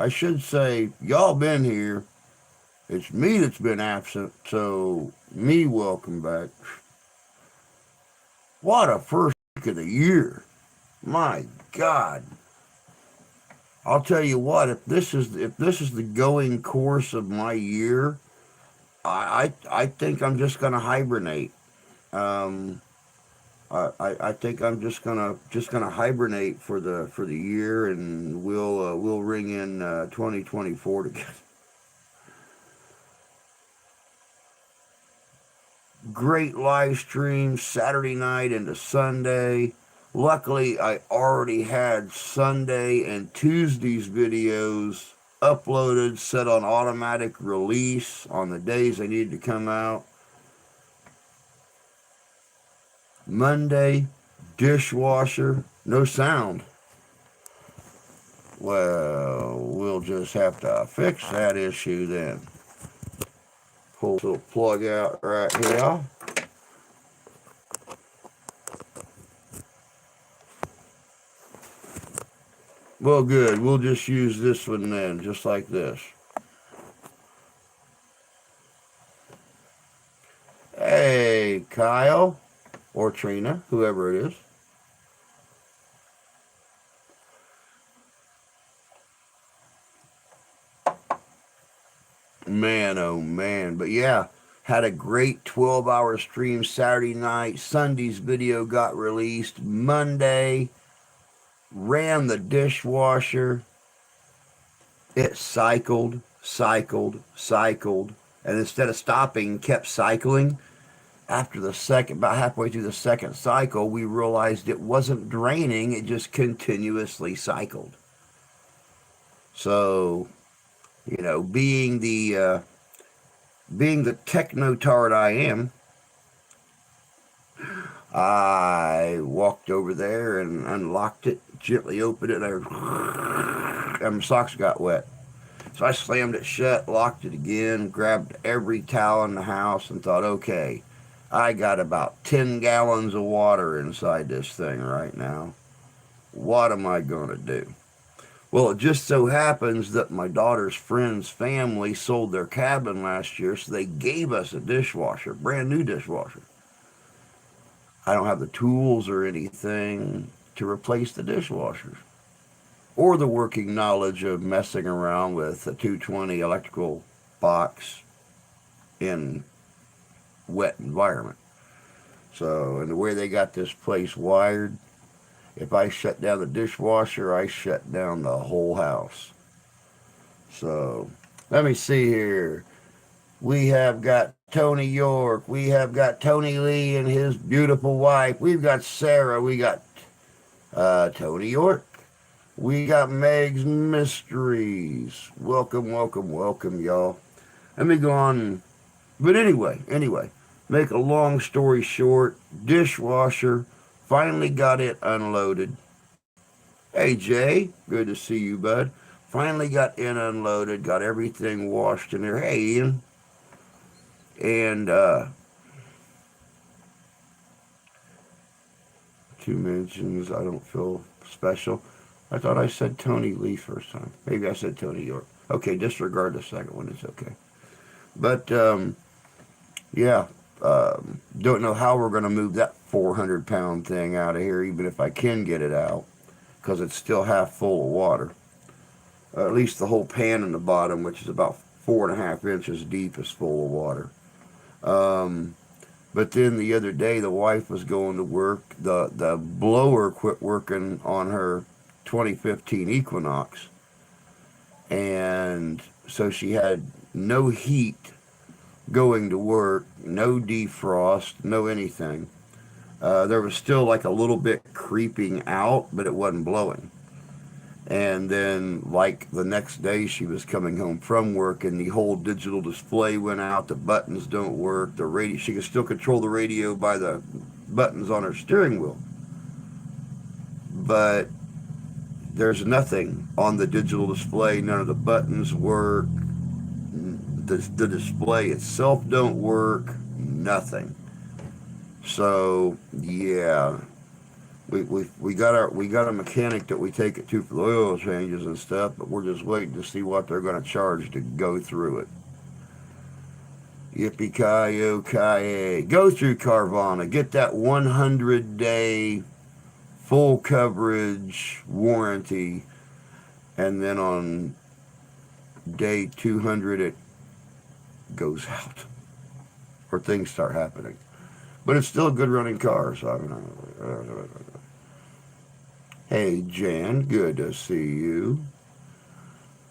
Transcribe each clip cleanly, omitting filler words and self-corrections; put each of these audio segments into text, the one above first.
I should say, y'all been here. It's me that's been absent, so me welcome back. What a first week of the year. My God. I'll tell you what, if this is the going course of my year, I think I'm just gonna hibernate. Um, I think I'm just gonna hibernate for the year, and we'll ring in 2024 together. Great live stream Saturday night into Sunday. Luckily, I already had Sunday and Tuesday's videos uploaded, set on automatic release on the days they needed to come out. Monday, dishwasher, no sound. Well, we'll just have to fix that issue then. Pull the plug out right here. Well, good. We'll just use this one then, just like this. Hey, Kyle, or Trina, whoever it is. Man, oh man. But yeah, had a great 12-hour stream Saturday night. Sunday's video got released Monday. Ran the dishwasher. It cycled. And instead of stopping, kept cycling. After the second, about halfway through the second cycle, we realized it wasn't draining, it just continuously cycled. So, being the technotard I am, I walked over there and unlocked it, gently opened it, and my socks got wet. So I slammed it shut, locked it again, grabbed every towel in the house, and thought, okay, I got about 10 gallons of water inside this thing right now. What am I going to do? Well, it just so happens that my daughter's friend's family sold their cabin last year, so they gave us a dishwasher, brand new dishwasher. I don't have the tools or anything to replace the dishwashers, or the working knowledge of messing around with a 220 electrical box in wet environment. So, and the way they got this place wired, if I shut down the dishwasher, I shut down the whole house. So, let me see here. We have got Tony York. We have got Tony Lee and his beautiful wife. We've got Sarah. We got Tony York. We got Meg's Mysteries. Welcome, y'all. Let me go on. But anyway, make a long story short, dishwasher, finally got it unloaded. Hey, Jay, good to see you, bud. Finally got it unloaded, got everything washed in there. Hey, Ian. And, two mentions, I don't feel special. I thought I said Tony Lee first time. Maybe I said Tony York. Okay, disregard the second one. It's okay. But, yeah, don't know how we're going to move that 400-pound thing out of here, even if I can get it out, because it's still half full of water. At least the whole pan in the bottom, which is about 4.5 inches deep, is full of water. But then the other day, the wife was going to work. The blower quit working on her 2015 Equinox, and so she had no heat going to work, no defrost, no anything. There was still like a little bit creeping out, but it wasn't blowing. And then, like the next day, she was coming home from work, and the whole digital display went out. The buttons don't work. The radio, she can still control the radio by the buttons on her steering wheel, but there's nothing on the digital display. None of the buttons work. The display itself don't work. Nothing. So yeah, We got a mechanic that we take it to for the oil changes and stuff, but we're just waiting to see what they're going to charge to go through it. Yippee-ki-yo-ki-yay. Go through Carvana. Get that 100-day full coverage warranty, and then on day 200 it goes out, or things start happening. But it's still a good running car, so I mean, hey Jan, good to see you.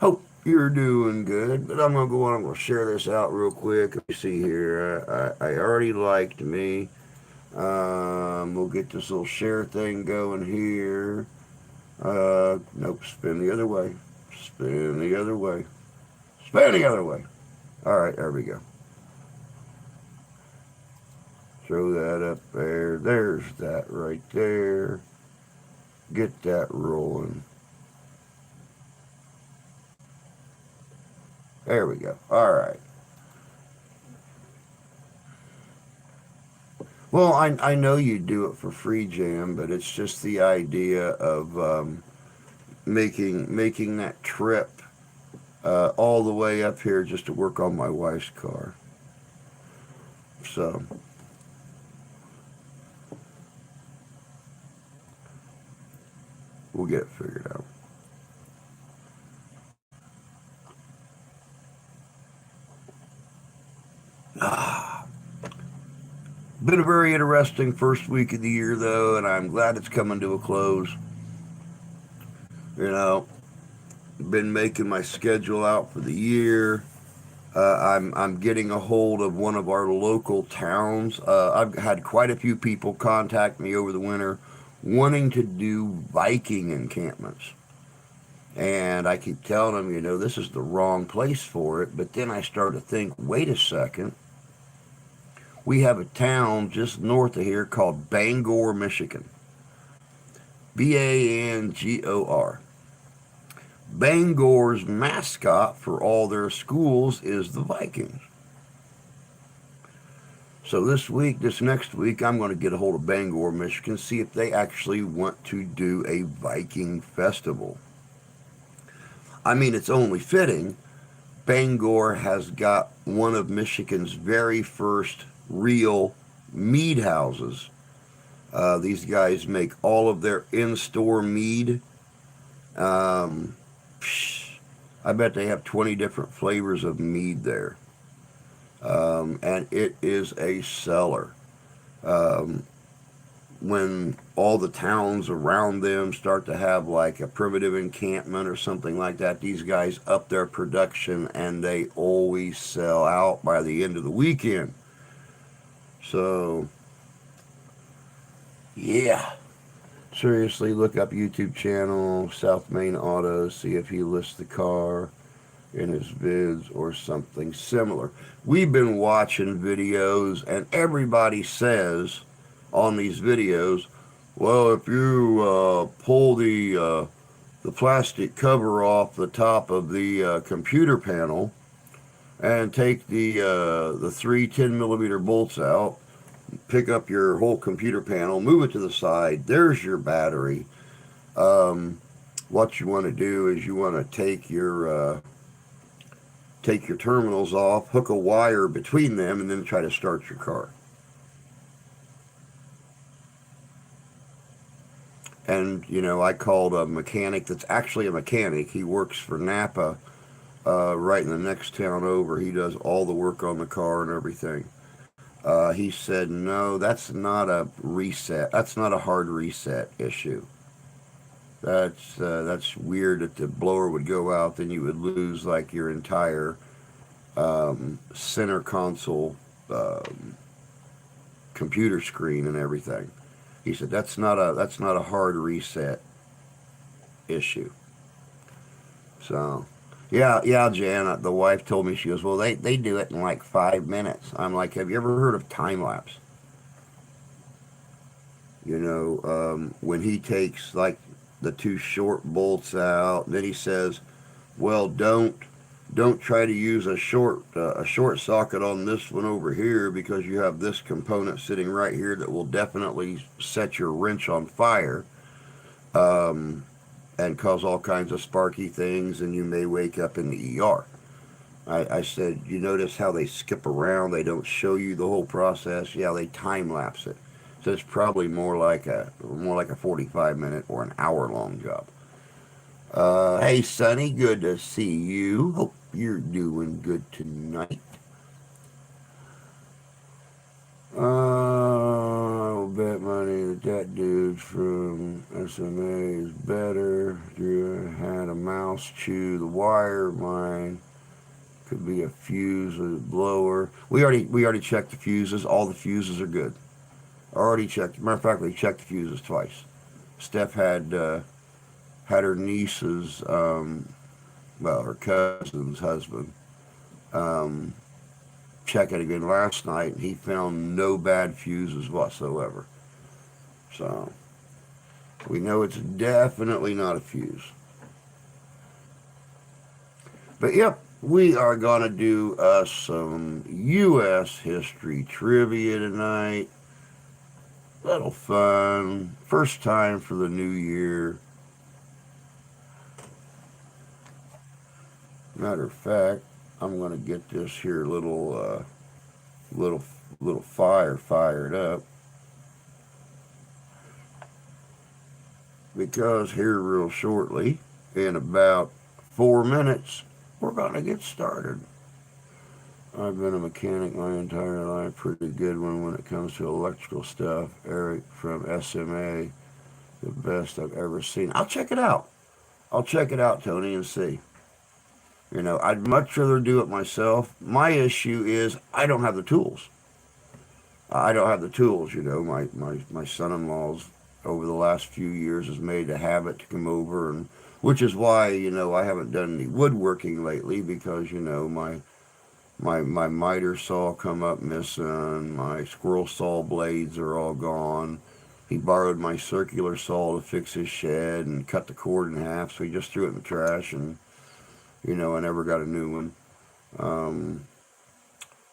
Hope you're doing good. But I'm gonna go on. I'm gonna share this out real quick. Let me see here. I already liked me. We'll get this little share thing going here. Nope. Spin the other way. Spin the other way. Spin the other way. All right. There we go. Throw that up there. There's that right there. Get that rolling. There we go. All right. Well, I know you do it for free, Jam, but it's just the idea of making that trip all the way up here just to work on my wife's car. So we'll get it figured out. Ah, been a very interesting first week of the year, though, and I'm glad it's coming to a close. You know, been making my schedule out for the year. I'm getting a hold of one of our local towns. I've had quite a few people contact me over the winter wanting to do Viking encampments. And I keep telling them, this is the wrong place for it. But then I start to think, wait a second. We have a town just north of here called Bangor, Michigan. Bangor. Bangor's mascot for all their schools is the Vikings. So this next week, I'm going to get a hold of Bangor, Michigan, see if they actually want to do a Viking festival. I mean, it's only fitting. Bangor has got one of Michigan's very first real mead houses. These guys make all of their in-store mead. Um, I bet they have 20 different flavors of mead there. And it is a seller. Um, when all the towns around them start to have like a primitive encampment or something like that, these guys up their production and they always sell out by the end of the weekend. So, yeah. Seriously, look up YouTube channel, South Main Auto, see if he lists the car in his vids or something similar. We've been watching videos and everybody says on these videos, well, if you pull the plastic cover off the top of the computer panel and take the three 10 millimeter bolts out, pick up your whole computer panel, move it to the side, there's your battery. What you want to do is you want to take your terminals off, hook a wire between them, and then try to start your car. And, I called a mechanic that's actually a mechanic. He works for Napa, right in the next town over. He does all the work on the car and everything. He said, no, that's not a reset. That's not a hard reset issue. That's weird that the blower would go out, then you would lose like your entire center console computer screen and everything. He said that's not a hard reset issue. So, yeah, Jan. The wife told me, she goes, well, they do it in like 5 minutes. I'm like, have you ever heard of time lapse? When he takes like the two short bolts out, then he says, well, don't Don't try to use a short socket on this one over here because you have this component sitting right here that will definitely set your wrench on fire, um, and cause all kinds of sparky things, and you may wake up in the ER. I said, you notice how they skip around? They don't show you the whole process. Yeah, they time lapse it, so it's probably more like a 45-minute or an hour long job. Hey, Sonny, good to see you. Hope you're doing good tonight. I'll bet money that that dude from SMA is better. Drew had a mouse chew the wire. Mine could be a fuse or a blower. We already checked the fuses. All the fuses are good. Already checked. Matter of fact, we checked the fuses twice. Steph had her niece's, well, her cousin's husband, um, check it again last night, and he found no bad fuses whatsoever. So we know it's definitely not a fuse. But yep, we are gonna do some U.S. history trivia tonight. Little fun. First time for the new year. Matter of fact, I'm gonna get this here little little fire fired up, because here real shortly, in about 4 minutes, we're gonna get started. I've been a mechanic my entire life, pretty good one when it comes to electrical stuff. Eric from SMA, the best I've ever seen. I'll check it out. I'll check it out, Tony, and see. I'd much rather do it myself. My issue is I don't have the tools. I don't have the tools. My son-in-law's over the last few years has made a habit to come over, and which is why I haven't done any woodworking lately, because my miter saw come up missing. My squirrel saw blades are all gone. He borrowed my circular saw to fix his shed and cut the cord in half, so he just threw it in the trash, and I never got a new one. Um,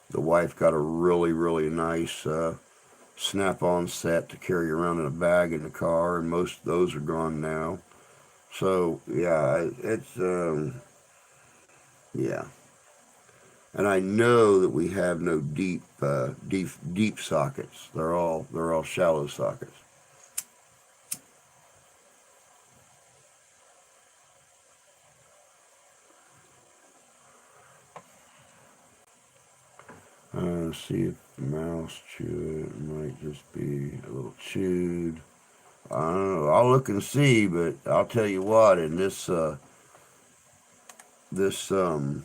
the wife got a really, really nice snap-on set to carry around in a bag in the car, and most of those are gone now. So yeah, it's yeah, and I know that we have no deep sockets. They're all shallow sockets. See if the mouse chew it. Might just be a little chewed. I don't know. I'll look and see, but I'll tell you what. In this, I don't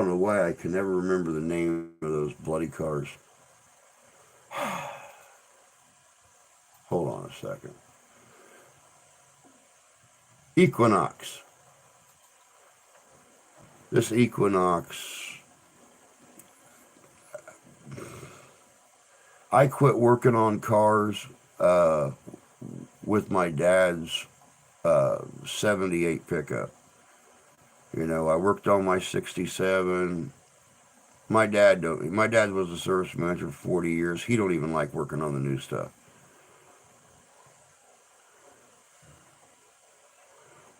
know why I can never remember the name of those bloody cars. Hold on a second. Equinox. This Equinox. I quit working on cars with my dad's 78 pickup. I worked on my 67. My dad don't. My dad was a service manager for 40 years. He don't even like working on the new stuff.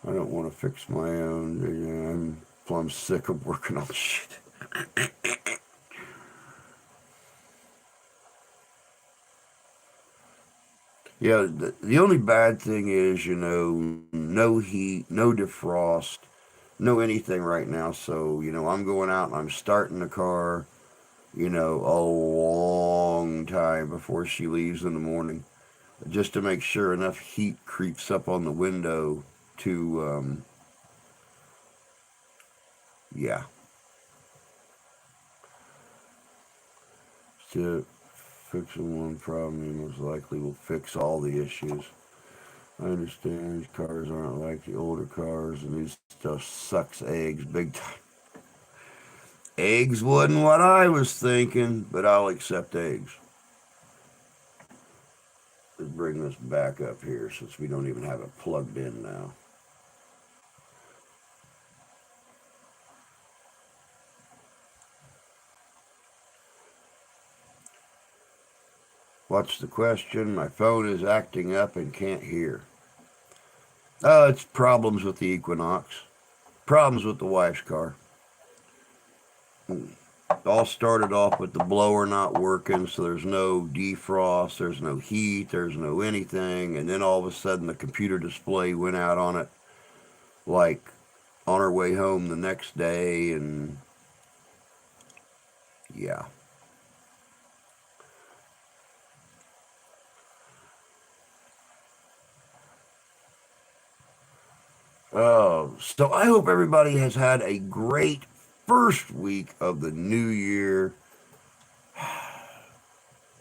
I don't want to fix my own. I'm plumb sick of working on shit. Yeah, the only bad thing is, no heat, no defrost, no anything right now. So, I'm going out and I'm starting the car, a long time before she leaves in the morning, just to make sure enough heat creeps up on the window to, yeah, to fixing one problem, you most likely will fix all the issues. I understand these cars aren't like the older cars, and these stuff sucks eggs big time. Eggs wasn't what I was thinking, but I'll accept eggs. Let's bring this back up here since we don't even have it plugged in now. What's the question? My phone is acting up and can't hear. It's problems with the Equinox. Problems with the wife's car. All started off with the blower not working, so there's no defrost, there's no heat, there's no anything, and then all of a sudden the computer display went out on it, like on our way home the next day, and yeah. So I hope everybody has had a great first week of the new year.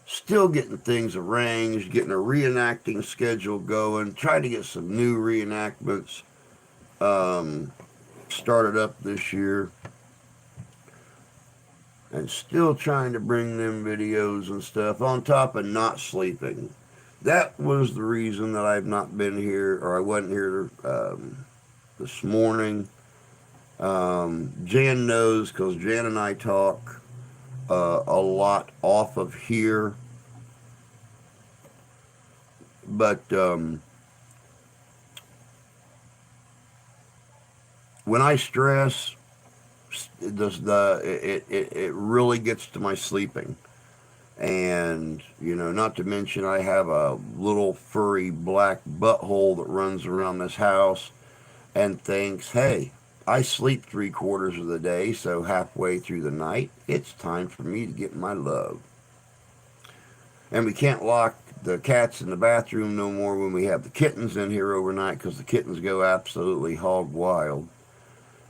Still getting things arranged, getting a reenacting schedule going, trying to get some new reenactments um, started up this year, and still trying to bring them videos and stuff on top of not sleeping. That was the reason that I've not been here, or I wasn't here this morning. Jan knows because Jan and I talk a lot off of here, but when I stress, it really gets to my sleeping. And, not to mention, I have a little furry black butthole that runs around this house and thinks, hey, I sleep 3/4 of the day, so halfway through the night, it's time for me to get my love. And we can't lock the cats in the bathroom no more when we have the kittens in here overnight because the kittens go absolutely hog wild.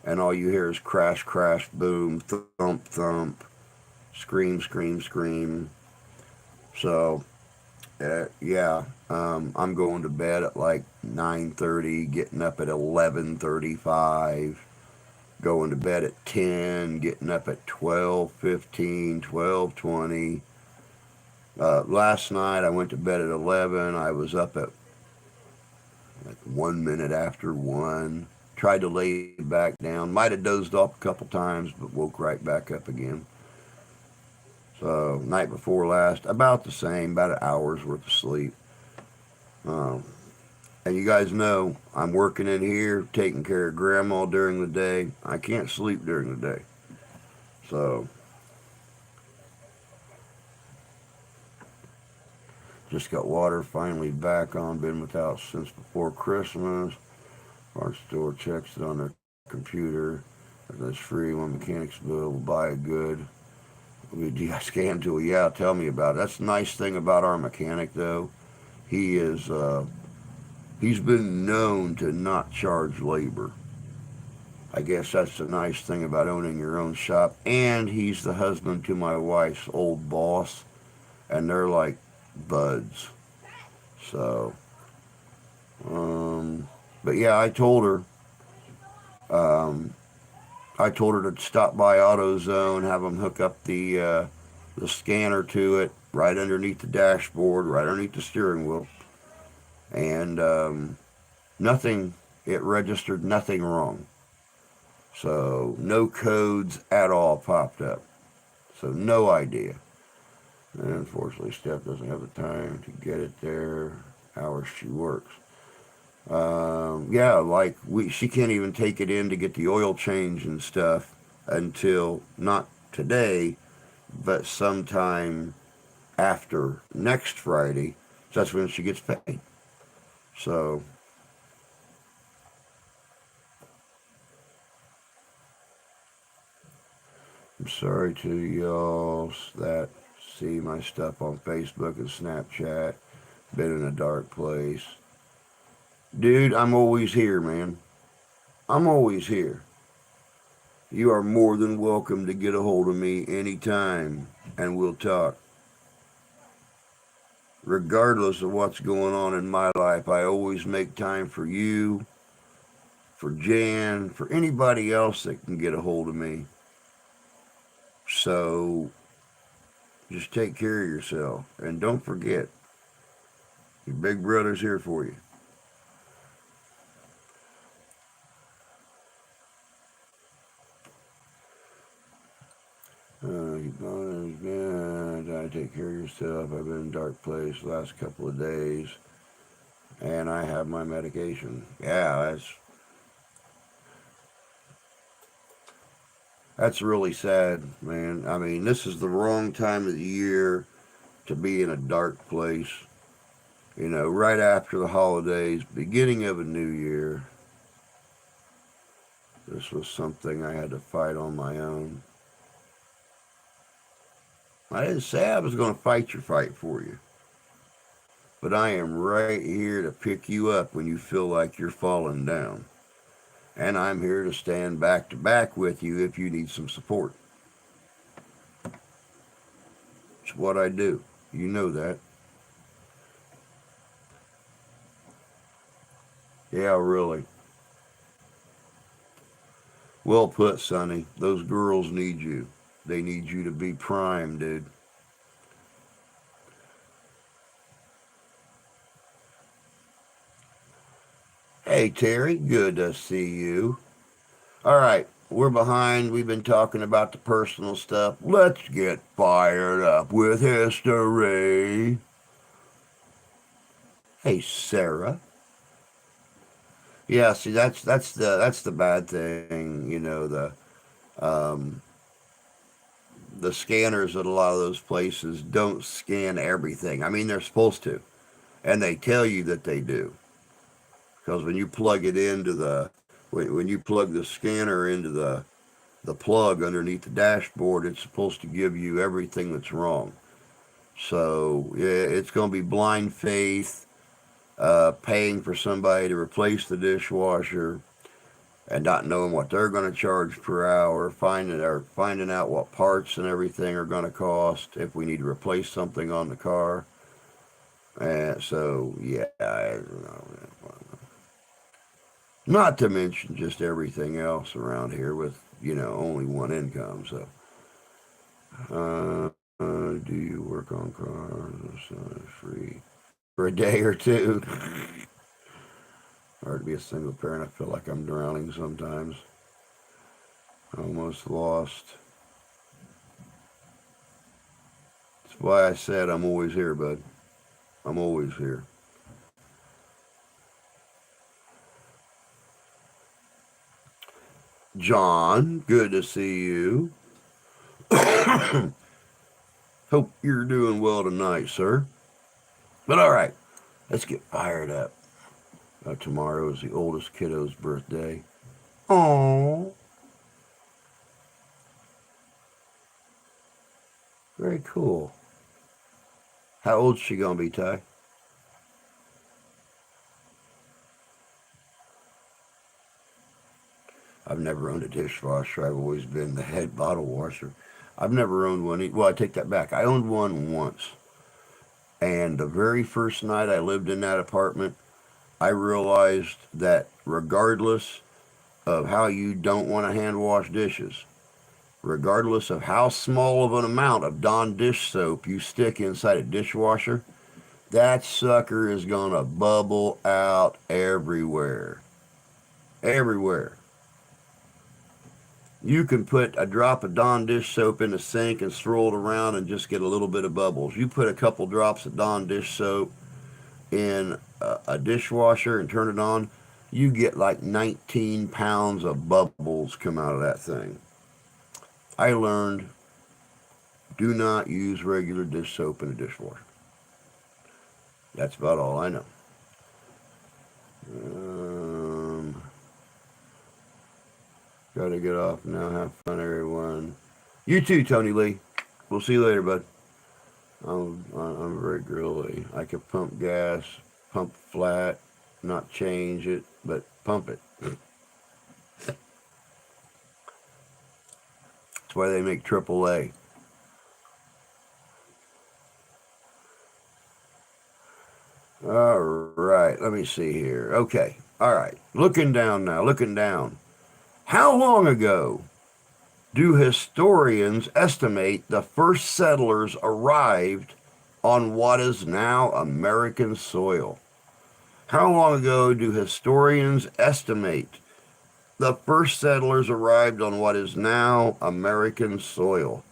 And all you hear is crash, crash, boom, thump, thump, scream, scream, scream. So, yeah, I'm going to bed at like 9:30, getting up at 11:35, going to bed at 10, getting up at 12:15, 12:20. Last night I went to bed at 11. I was up at like 1 minute after 1. Tried to lay back down. Might have dozed off a couple times, but woke right back up again. So night before last, about the same, about an hour's worth of sleep. Um, and you guys know I'm working in here, taking care of grandma during the day. I can't sleep during the day. So just got water finally back on. Been without since before Christmas. Our store checks it on their computer. That's free. When mechanics bill, will buy a good. We scan tool. Yeah, tell me about it. That's the nice thing about our mechanic, though. He is. He's been known to not charge labor. I guess that's the nice thing about owning your own shop. And he's the husband to my wife's old boss, and they're like buds. So, but yeah, um, I told her to stop by AutoZone, have them hook up the scanner to it right underneath the dashboard, right underneath the steering wheel, and nothing. It registered nothing wrong. So no codes at all popped up. So no idea. And unfortunately, Steph doesn't have the time to get it there. Hours she works. Yeah, like she can't even take it in to get the oil change and stuff until not today, but sometime after next Friday. So that's when she gets paid. So I'm sorry to y'all that see my stuff on Facebook and Snapchat. Been in a dark place. Dude, I'm always here, man. I'm always here. You are more than welcome to get a hold of me anytime and we'll talk. Regardless of what's going on in my life, I always make time for you, for Jan, for anybody else that can get a hold of me. So just take care of yourself. And don't forget, your big brother's here for you. I take care of yourself. I've been in a dark place the last couple of days, and I have my medication. Yeah, that's really sad, man. I mean, this is the wrong time of the year to be in a dark place. You know, right after the holidays, beginning of a new year. This was something I had to fight on my own. I didn't say I was going to fight your fight for you, but I am right here to pick you up when you feel like you're falling down. And I'm here to stand back to back with you if you need some support. It's what I do. You know that. Yeah, really. Well put, Sonny. Those girls need you. They need you to be prime, dude. Hey, Terry. Good to see you. All right. We're behind. We've been talking about the personal stuff. Let's get fired up with history. Hey, Sarah. Yeah, see, that's the bad thing. Um, the scanners at a lot of those places don't scan everything. I mean, they're supposed to, and they tell you that they do, because when you plug it into when you plug the scanner into the plug underneath the dashboard, it's supposed to give you everything that's wrong. So yeah, it's going to be blind faith, paying for somebody to replace the dishwasher and not knowing what they're going to charge per hour, finding out what parts and everything are going to cost if we need to replace something on the car. And so, yeah, not to mention just everything else around here with only one income. So, do you work on cars? Free for a day or two. Hard to be a single parent. I feel like I'm drowning sometimes. Almost lost. That's why I said I'm always here, bud. I'm always here. John, good to see you. Hope you're doing well tonight, sir. But all right, let's get fired up. Tomorrow is the oldest kiddo's birthday. Oh, very cool. How old's she gonna be, Ty? I've never owned a dishwasher. I've always been the head bottle washer. I've never owned one. Well, I take that back. I owned one once. And the very first night I lived in that apartment, I realized that regardless of how you don't want to hand wash dishes, regardless of how small of an amount of Dawn dish soap you stick inside a dishwasher, that sucker is going to bubble out everywhere. Everywhere. You can put a drop of Dawn dish soap in the sink and swirl it around and just get a little bit of bubbles. You put a couple drops of Dawn dish soap in a dishwasher and turn it on, you get like 19 pounds of bubbles come out of that thing. I learned, do not use regular dish soap in a dishwasher. That's about all I know. Gotta get off now. Have fun, everyone. You too, Tony Lee. We'll see you later, bud. I'm very girly. I can pump gas, pump flat, not change it, but pump it. That's why they make AAA. All right, let me see here. Okay, all right. Looking down now, looking down. How long ago do historians estimate the first settlers arrived on what is now American soil? How long ago do historians estimate the first settlers arrived on what is now American soil?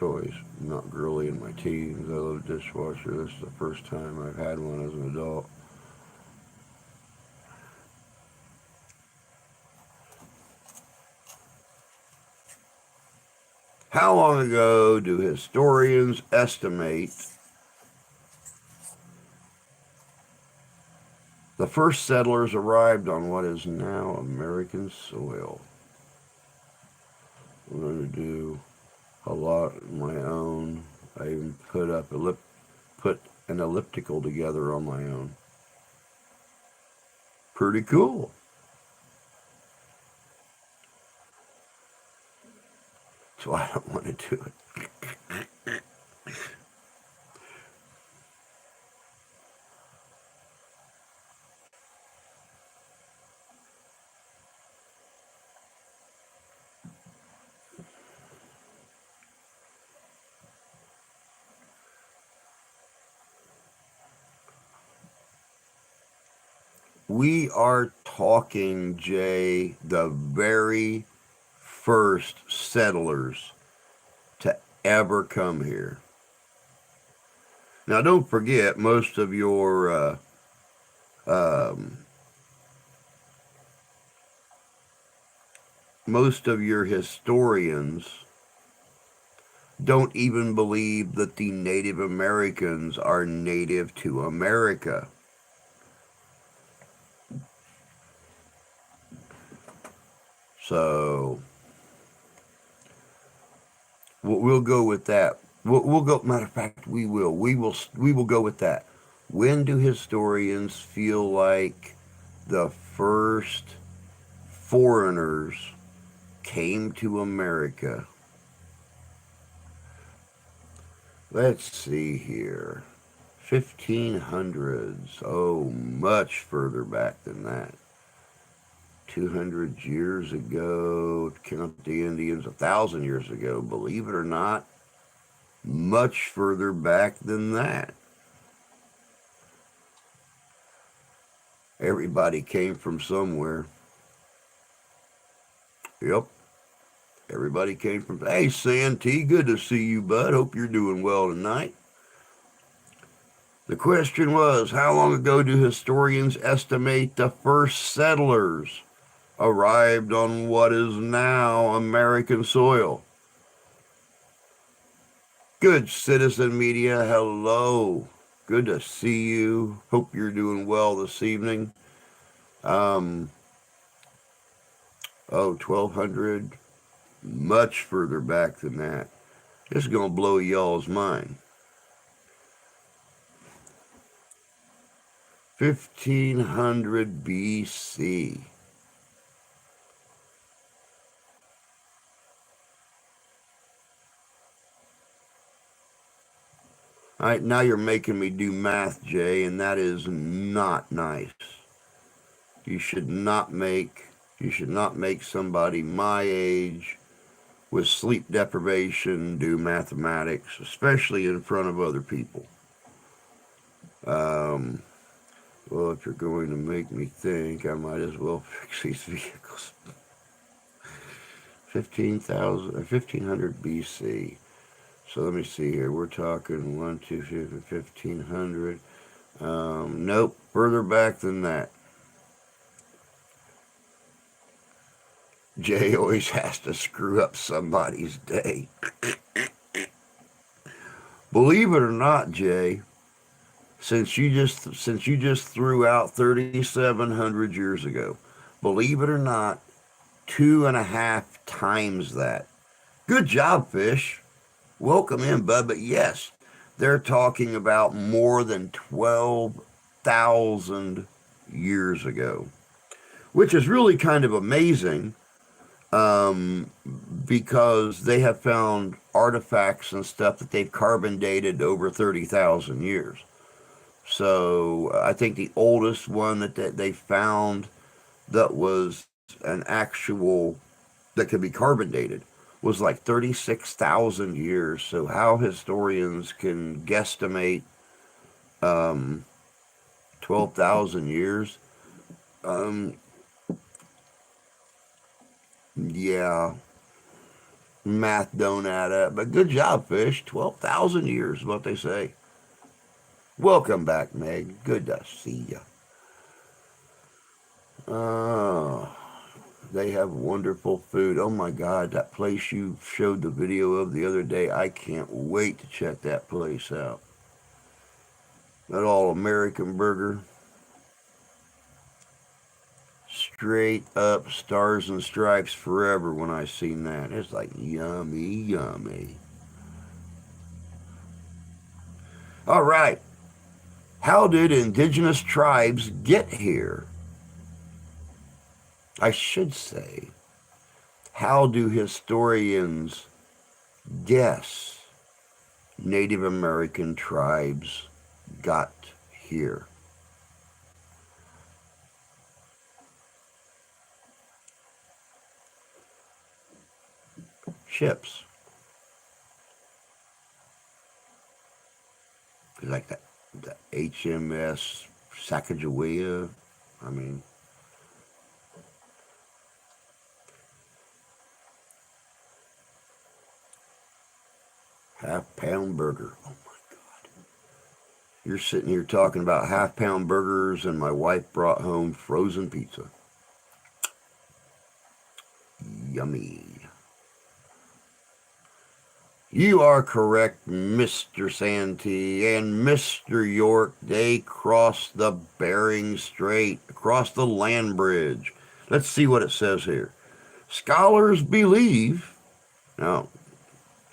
choice. I'm not girly in my teens. I love a dishwasher. This is the first time I've had one as an adult. How long ago do historians estimate the first settlers arrived on what is now American soil? I'm going to do a lot of my own. I even put an elliptical together on my own. Pretty cool. So I don't want to do it. We are talking, Jay, the very first settlers to ever come here. Now, don't forget, um, most of your historians don't even believe that the Native Americans are native to America. So we'll go with that. We'll go. Matter of fact, we will. We will go with that. When do historians feel like the first foreigners came to America? Let's see here. 1500s. Oh, much further back than that. 200 years ago. Count the Indians 1,000 years ago. Believe it or not, much further back than that. Everybody came from somewhere. Yep. Everybody came from. Hey, Santee, good to see you, bud. Hope you're doing well tonight. The question was, how long ago do historians estimate the first settlers arrived on what is now American soil? Good Citizen Media, hello. Good to see you. Hope you're doing well this evening. 1200, much further back than that. This is going to blow y'all's mind. 1500 BC. All right, now you're making me do math, Jay, and that is not nice. You should not make somebody my age with sleep deprivation do mathematics, especially in front of other people. Well, if you're going to make me think, I might as well fix these vehicles. 1500 BC. So let me see here. We're talking 1500. Nope, further back than that. Jay always has to screw up somebody's day. Believe it or not, Jay, since you just threw out 3,700 years ago, believe it or not, 2.5 times that. Good job, Fish. Welcome in, bud. But yes, they're talking about more than 12,000 years ago, which is really kind of amazing. Because they have found artifacts and stuff that they've carbon dated over 30,000 years. So I think the oldest one that they found that was an actual, that could be carbon dated, was like 36,000 years. So how historians can guesstimate 12,000 years, yeah. Math don't add up. But good job, fish. 12,000 years is what they say. Welcome back, Meg. Good to see you. Oh, they have wonderful food. Oh my God, that place you showed the video of the other day. I can't wait to check that place out. That all American burger. Straight up stars and stripes forever when I seen that. It's like yummy, yummy. All right. How did indigenous tribes get here? I should say, how do historians guess Native American tribes got here? Ships. Like the HMS Sacagawea. I mean, half-pound burger. Oh my God. You're sitting here talking about half-pound burgers, and my wife brought home frozen pizza. Yummy. You are correct, Mr. Santee and Mr. York. They crossed the Bering Strait, across the land bridge. Let's see what it says here. Scholars believe, now,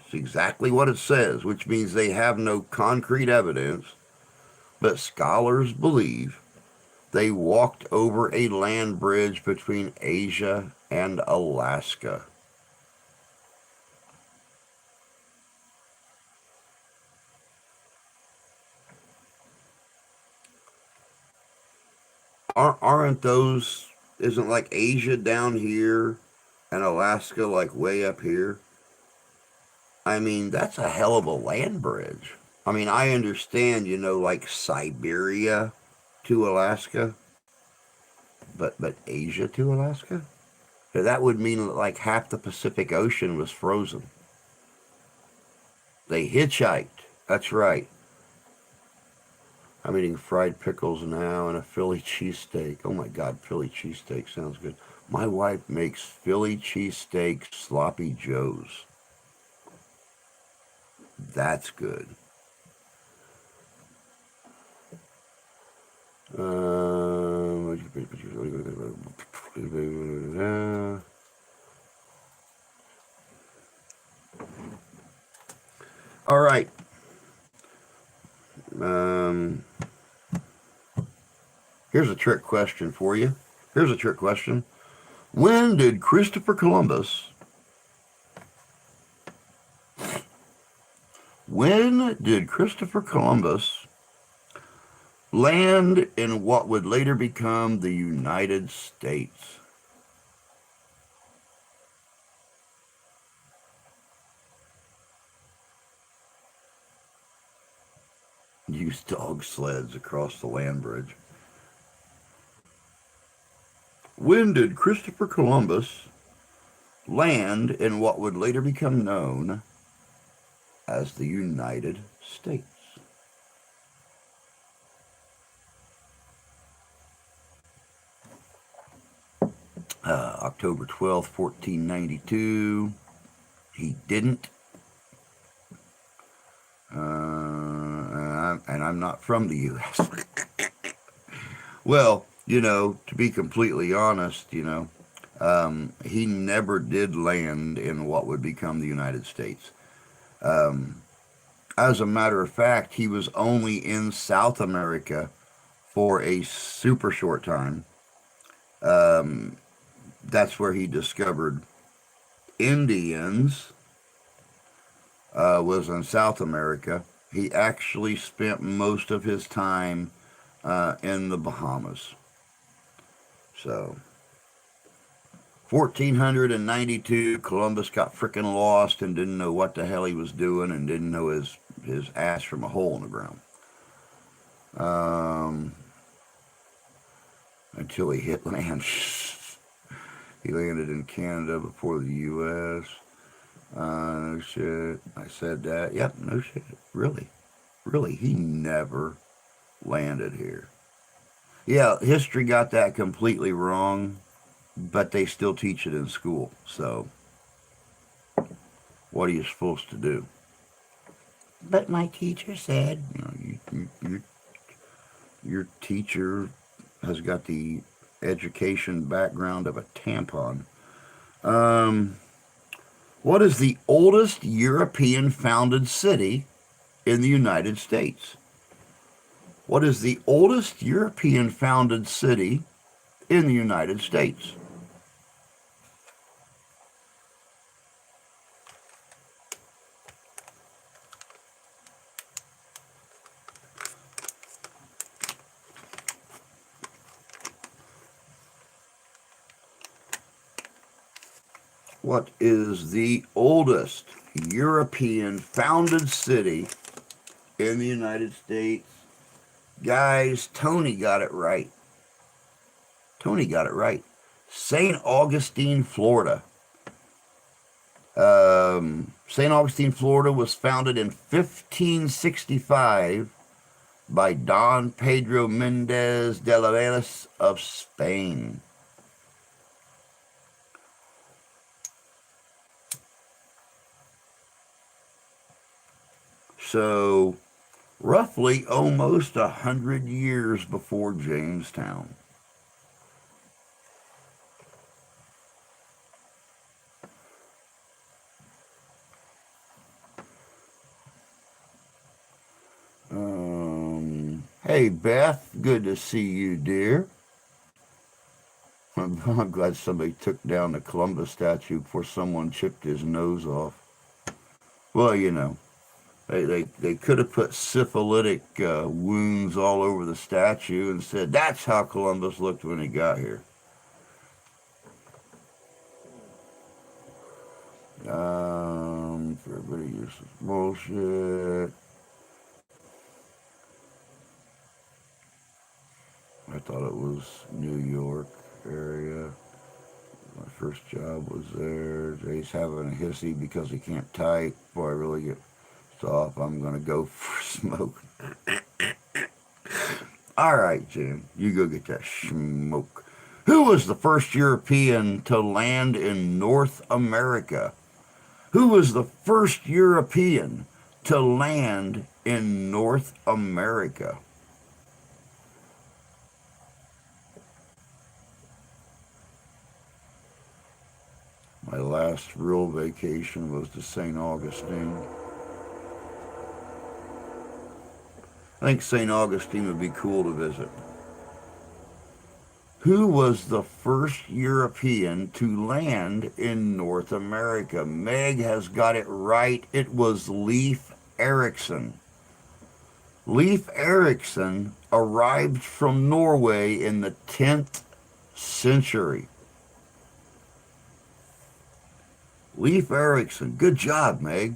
it's exactly what it says, which means they have no concrete evidence, but scholars believe they walked over a land bridge between Asia and Alaska. Aren't those, isn't like Asia down here and Alaska like way up here? I mean, that's a hell of a land bridge. I mean, I understand, like Siberia to Alaska, but Asia to Alaska? So that would mean like half the Pacific Ocean was frozen. They hitchhiked. That's right. I'm eating fried pickles now and a Philly cheesesteak. Oh my God, Philly cheesesteak sounds good. My wife makes Philly cheesesteak sloppy joes. That's good. All right. Here's a trick question for you. Here's a trick question. When did Christopher Columbus land in what would later become the United States? Used dog sleds across the land bridge. When did Christopher Columbus land in what would later become known as the United States? October 12th, 1492. He didn't. And I'm not from the U.S. Well, to be completely honest, he never did land in what would become the United States. As a matter of fact, he was only in South America for a super short time. That's where he discovered Indians, was in South America. He actually spent most of his time in the Bahamas. So, 1492, Columbus got frickin' lost and didn't know what the hell he was doing and didn't know his ass from a hole in the ground. Until he hit land. He landed in Canada before the U.S. No shit. I said that. Yep, no shit. Really. Really. He never landed here. Yeah, history got that completely wrong, but they still teach it in school. So, what are you supposed to do? But my teacher said, your teacher has got the education background of a tampon. Um, what is the oldest European founded city in the United States? What is the oldest European founded city in the United States? What is the oldest European founded city in the United States? Guys, Tony got it right. Tony got it right. St. Augustine, Florida. St. Augustine, Florida was founded in 1565 by Don Pedro Mendez de la Velas of Spain. So, roughly almost 100 years before Jamestown. Hey, Beth, good to see you, dear. I'm glad somebody took down the Columbus statue before someone chipped his nose off. Well, they could have put syphilitic wounds all over the statue and said, that's how Columbus looked when he got here. For everybody uses bullshit. I thought it was New York area. My first job was there. Jay's having a hissy because he can't type. Before I really get off, I'm going to go for smoke. All right, Jim, you go get that smoke. Who was the first European to land in North America? Who was the first European to land in North America? My last real vacation was to St. Augustine. I think St. Augustine would be cool to visit. Who was the first European to land in North America? Meg has got it right. It was Leif Erikson. Leif Erikson arrived from Norway in the 10th century. Leif Erikson. Good job, Meg.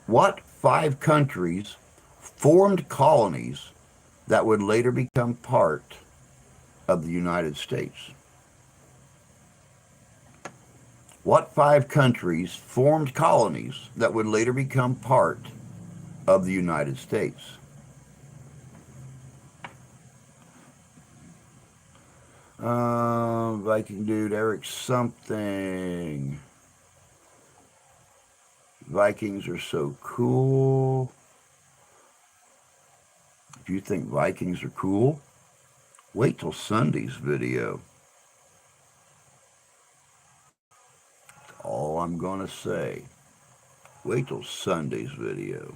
What 5 countries formed colonies that would later become part of the United States? What 5 countries formed colonies that would later become part of the United States? Viking dude, Eric something. Vikings are so cool. If you think Vikings are cool, wait till Sunday's video. That's all I'm going to say. Wait till Sunday's video.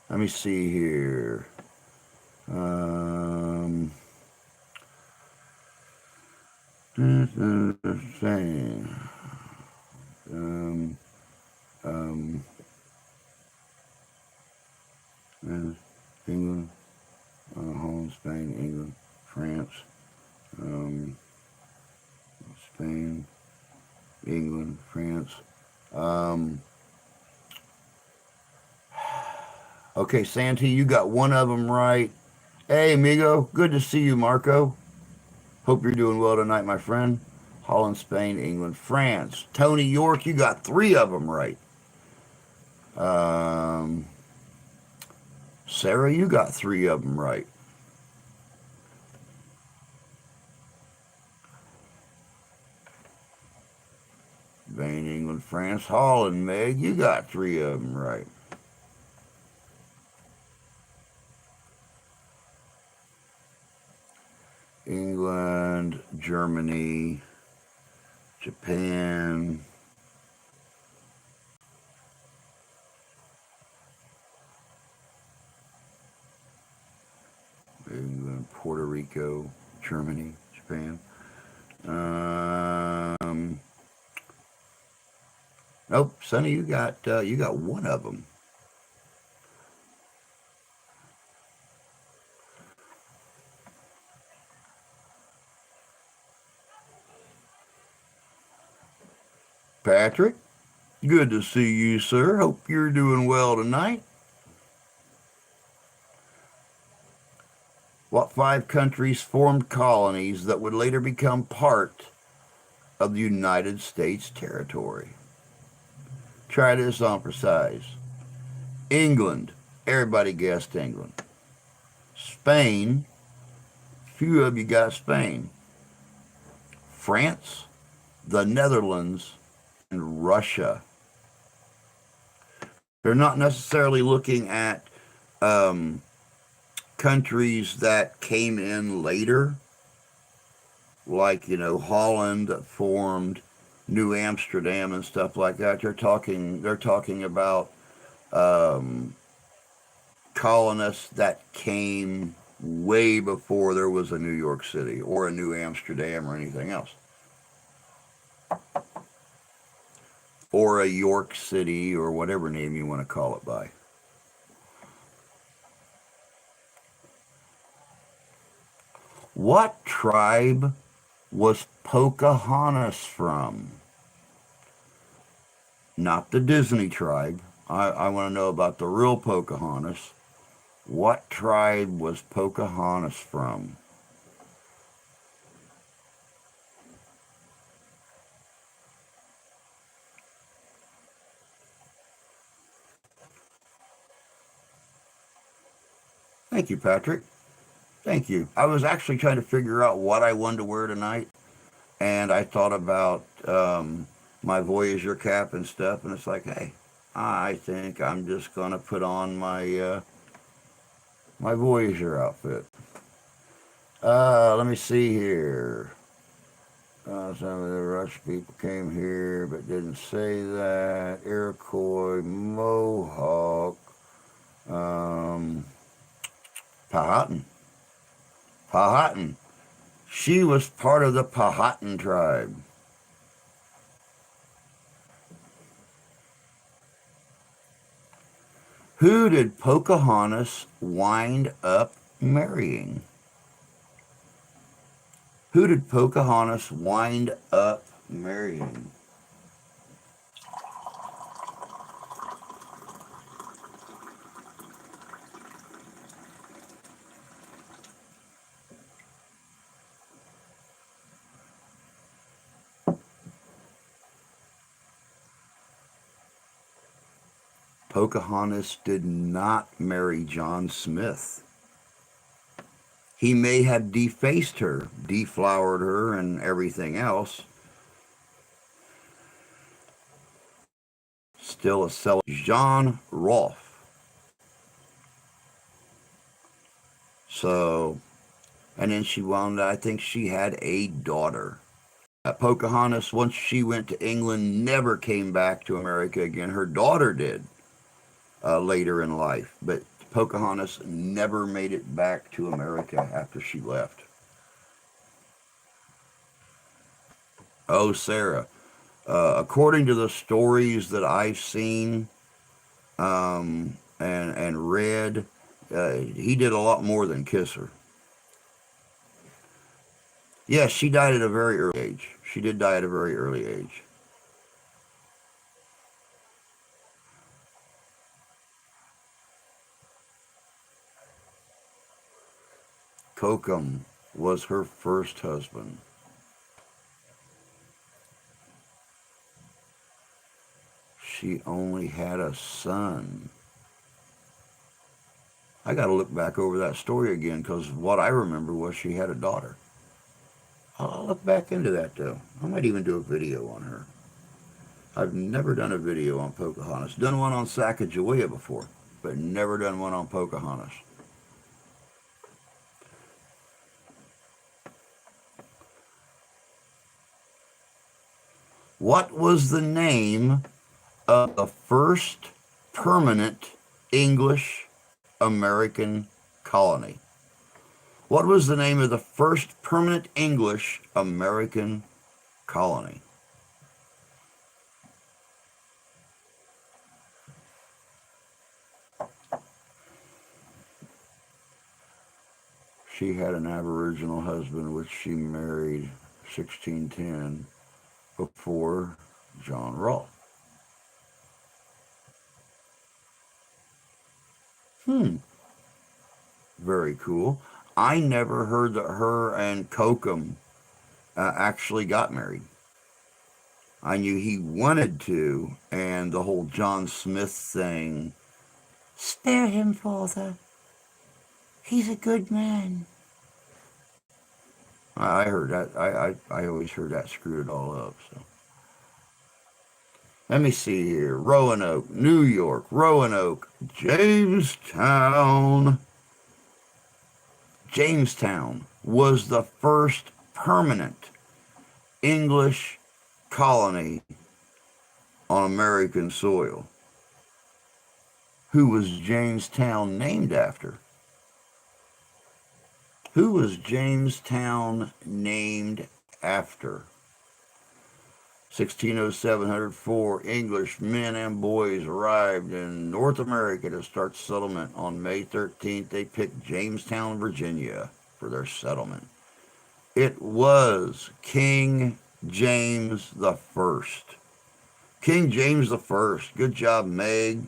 Let me see here. England, Holland, Spain, England, France, Spain, England, France. Okay, Santee, you got one of them right. Hey, amigo. Good to see you, Marco. Hope you're doing well tonight, my friend. Holland, Spain, England, France. Tony York, you got three of them right. Um, Sarah, you got three of them right. Spain, England, France, Holland, Meg, you got three of them right. England, Germany, Japan, England, Puerto Rico, Germany, Japan. Um, nope, Sonny, you got one of them. Patrick, good to see you, sir. Hope you're doing well tonight. What five countries formed colonies that would later become part of the United States territory? Try this on for size. England. Everybody guessed England. Spain. Few of you got Spain. France, the Netherlands, and Russia. They're not necessarily looking at um, countries that came in later, like Holland that formed New Amsterdam and stuff like that. They're talking about um, colonists that came way before there was a New York City or a New Amsterdam or anything else, or a York City or whatever name you want to call it by. What tribe was Pocahontas from? Not the Disney tribe. I want to know about the real Pocahontas. What tribe was Pocahontas from? Thank you, Patrick. Thank you. I was actually trying to figure out what I wanted to wear tonight, and I thought about my Voyager cap and stuff, and it's like, hey, I think I'm just gonna put on my Voyager outfit. Let me see here. Some of the Rush people came here but didn't say that. Iroquois, Mohawk, um, Powhatan. Powhatan. She was part of the Powhatan tribe. Who did Pocahontas wind up marrying? Who did Pocahontas wind up marrying? Pocahontas did not marry John Smith. He may have defaced her, deflowered her, and everything else. Still a seller. John Rolfe. So, and then she wound, I think she had a daughter. Pocahontas, once she went to England, never came back to America again. Her daughter did later in life, but Pocahontas never made it back to America after she left. Oh, Sarah. According to the stories that I've seen and read, he did a lot more than kiss her. Yes, she died at a very early age. She did die at a very early age. Kokum was her first husband. She only had a son. I got to look back over that story again because what I remember was she had a daughter. I'll look back into that though. I might even do a video on her. I've never done a video on Pocahontas. Done one on Sacagawea before, but never done one on Pocahontas. What was the name of the first permanent English American colony? What was the name of the first permanent English American colony? She had an Aboriginal husband, which she married 1610 before John Rolfe. Very cool. I never heard that her and Kokum actually got married. I knew he wanted to, and the whole John Smith thing. Spare him, father. He's a good man. I heard that. I always heard that screwed it all up. So let me see here. Roanoke, New York, Roanoke, Jamestown. Jamestown was the first permanent English colony on American soil. Who was Jamestown named after? Who was Jamestown named after? 1607, 104 English men and boys arrived in North America to start settlement. On May 13th, they picked Jamestown, Virginia for their settlement. It was King James the First. King James the First. Good job, Meg.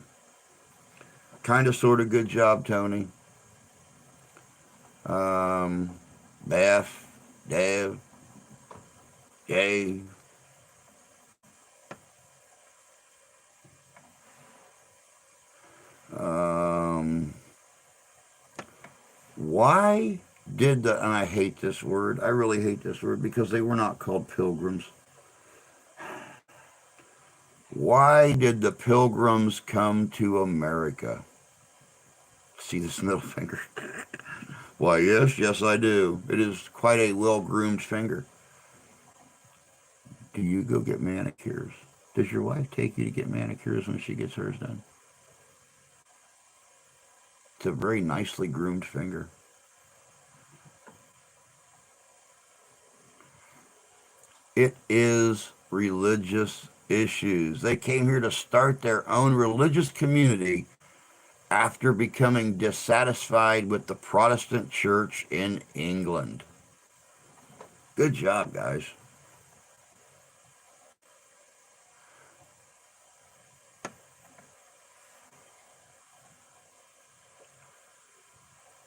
Kind of, sort of good job, Tony. Beth, Dev, Jay. Why did the, and I hate this word, I really hate this word because they were not called pilgrims. Why did the pilgrims come to America? See this middle finger? Why, yes, I do. It is quite a well-groomed finger. Do you go get manicures? Does your wife take you to get manicures when she gets hers done? It's a very nicely groomed finger. It is religious issues. They came here to start their own religious community after becoming dissatisfied with the Protestant church in England. Good job, guys.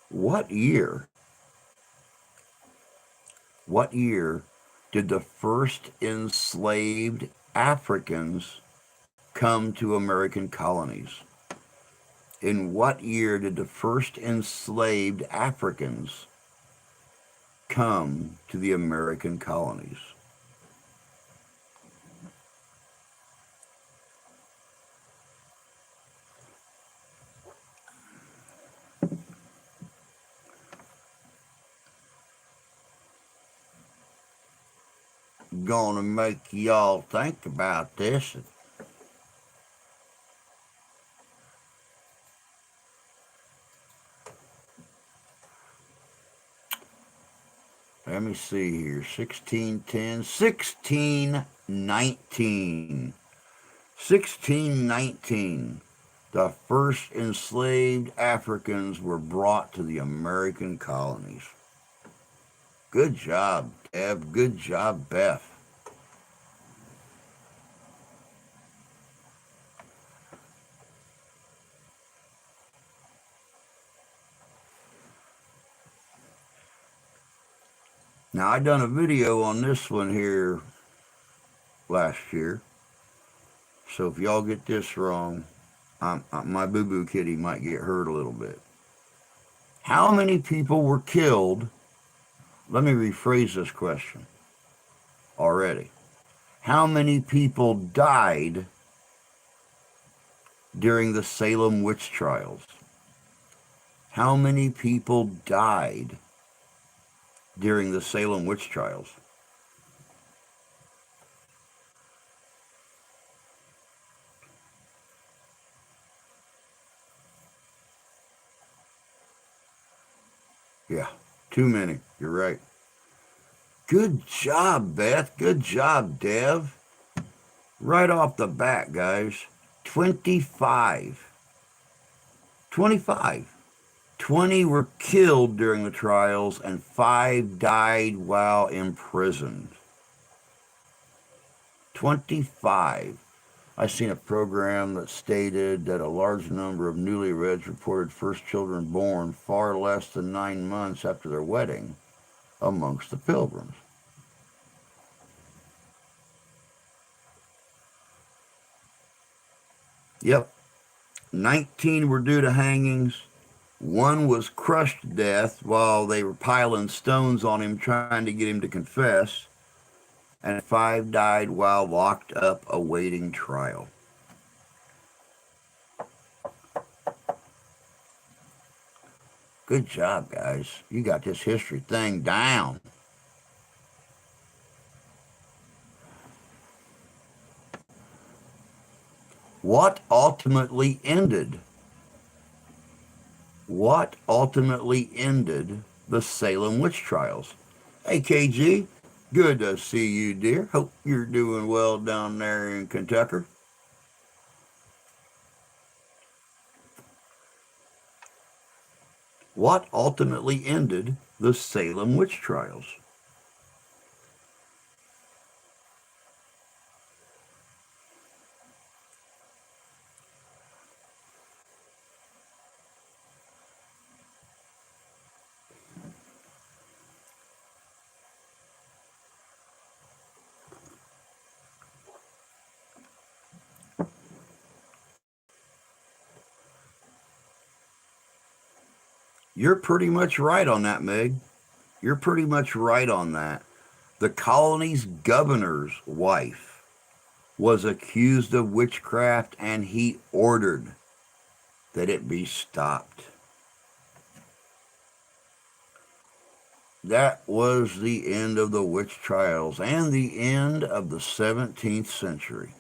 What year did the first enslaved Africans come to American colonies? In what year did the first enslaved Africans come to the American colonies? Gonna make y'all think about this. Let me see here. 1610, 1619. 1619. The first enslaved Africans were brought to the American colonies. Good job, Deb. Good job, Beth. Now, I done a video on this one here last year, so if y'all get this wrong, my boo-boo kitty might get hurt a little bit. How many people were killed? Let me rephrase this question already. How many people died during the Salem witch trials? How many people died during the Salem witch trials? Yeah, too many. You're right. Good job, Beth. Good job, Dev. Right off the bat, guys. 25. 25. 20 were killed during the trials and 5 died while imprisoned. 25. I seen a program that stated that a large number of newlyweds reported first children born far less than 9 months after their wedding amongst the pilgrims. Yep. 19 were due to hangings. 1 was crushed to death while they were piling stones on him trying to get him to confess. And 5 died while locked up awaiting trial. Good job, guys. You got this history thing down. What ultimately ended? What ultimately ended the Salem witch trials? Hey, KG, good to see you, dear. Hope you're doing well down there in Kentucky. What ultimately ended the Salem witch trials? You're pretty much right on that, Meg. You're pretty much right on that. The colony's governor's wife was accused of witchcraft and he ordered that it be stopped. That was the end of the witch trials and the end of the 17th century.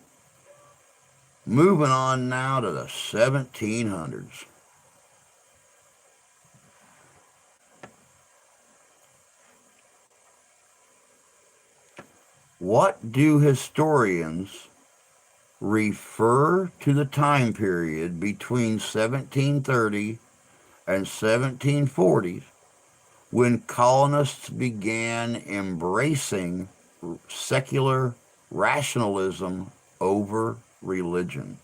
Moving on now to the 1700s. What do historians refer to the time period between 1730 and 1740 when colonists began embracing secular rationalism over religion?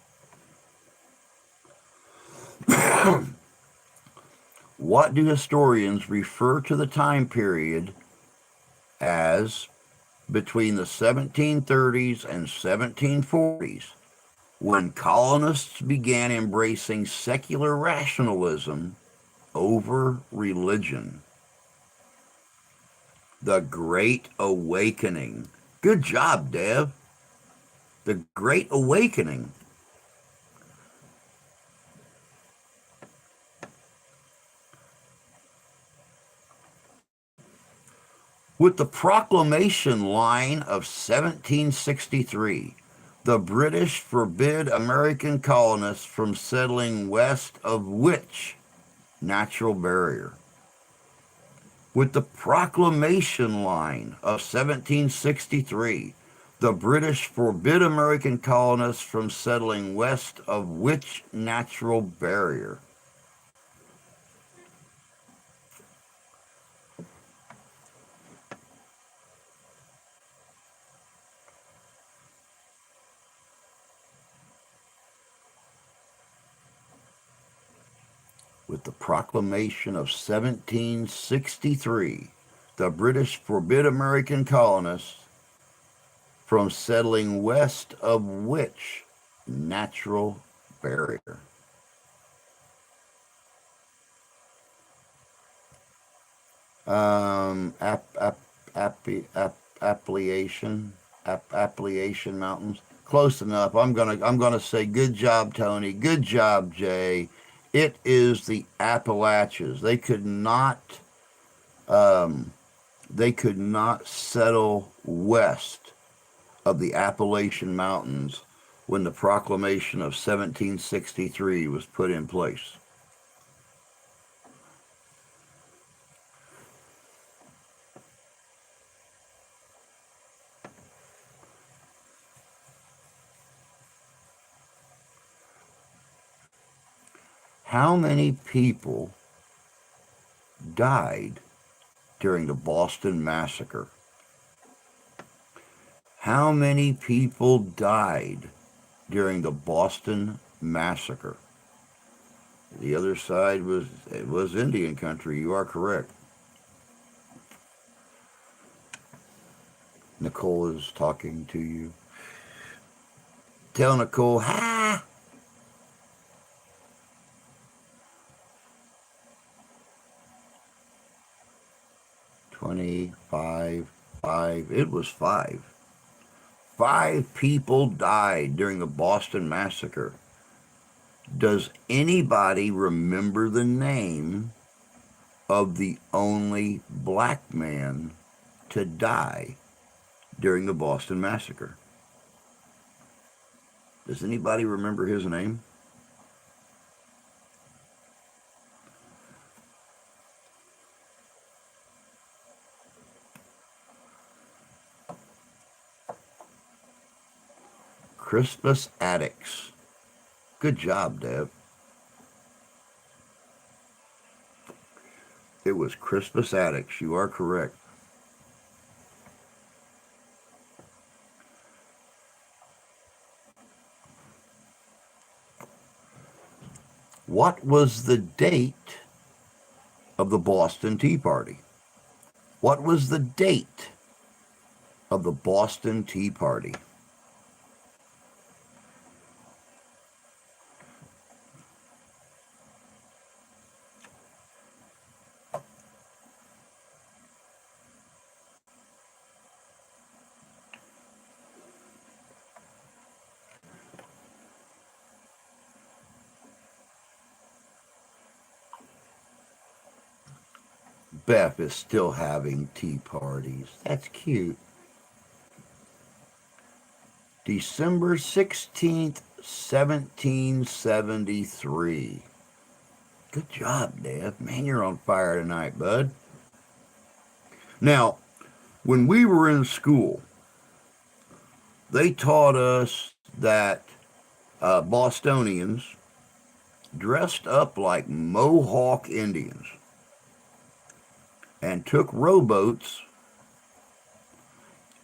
What do historians refer to the time period as between the 1730s and 1740s when colonists began embracing secular rationalism over religion? The Great Awakening. Good job, Dev. The Great Awakening. With the proclamation line of 1763, the British forbid American colonists from settling west of which natural barrier? With the proclamation line of 1763, the British forbid American colonists from settling west of which natural barrier? With the proclamation of 1763, The British forbid American colonists from settling west of which natural barrier? App, app, Appalachian, Appalachian Mountains. Close enough. I'm gonna say good job, Tony. Good job, Jay. It is the Appalachians. Um, they could not settle west of the Appalachian Mountains when the Proclamation of 1763 was put in place. How many people died during the Boston Massacre? How many people died during the Boston Massacre? The other side was Indian country. You are correct. Nicole is talking to you. Tell Nicole, ha! 25, 5. It was 5. 5 people died during the Boston Massacre. Does anybody remember the name of the only black man to die during the Boston Massacre? Does anybody remember his name? Crispus Attucks. Good job, Deb. It was Crispus Attucks. You are correct. What was the date of the Boston Tea Party? What was the date of the Boston Tea Party? Beth is still having tea parties. That's cute. December 16th, 1773. Good job, Deb. Man, you're on fire tonight, bud. Now, when we were in school, they taught us that Bostonians dressed up like Mohawk Indians and took rowboats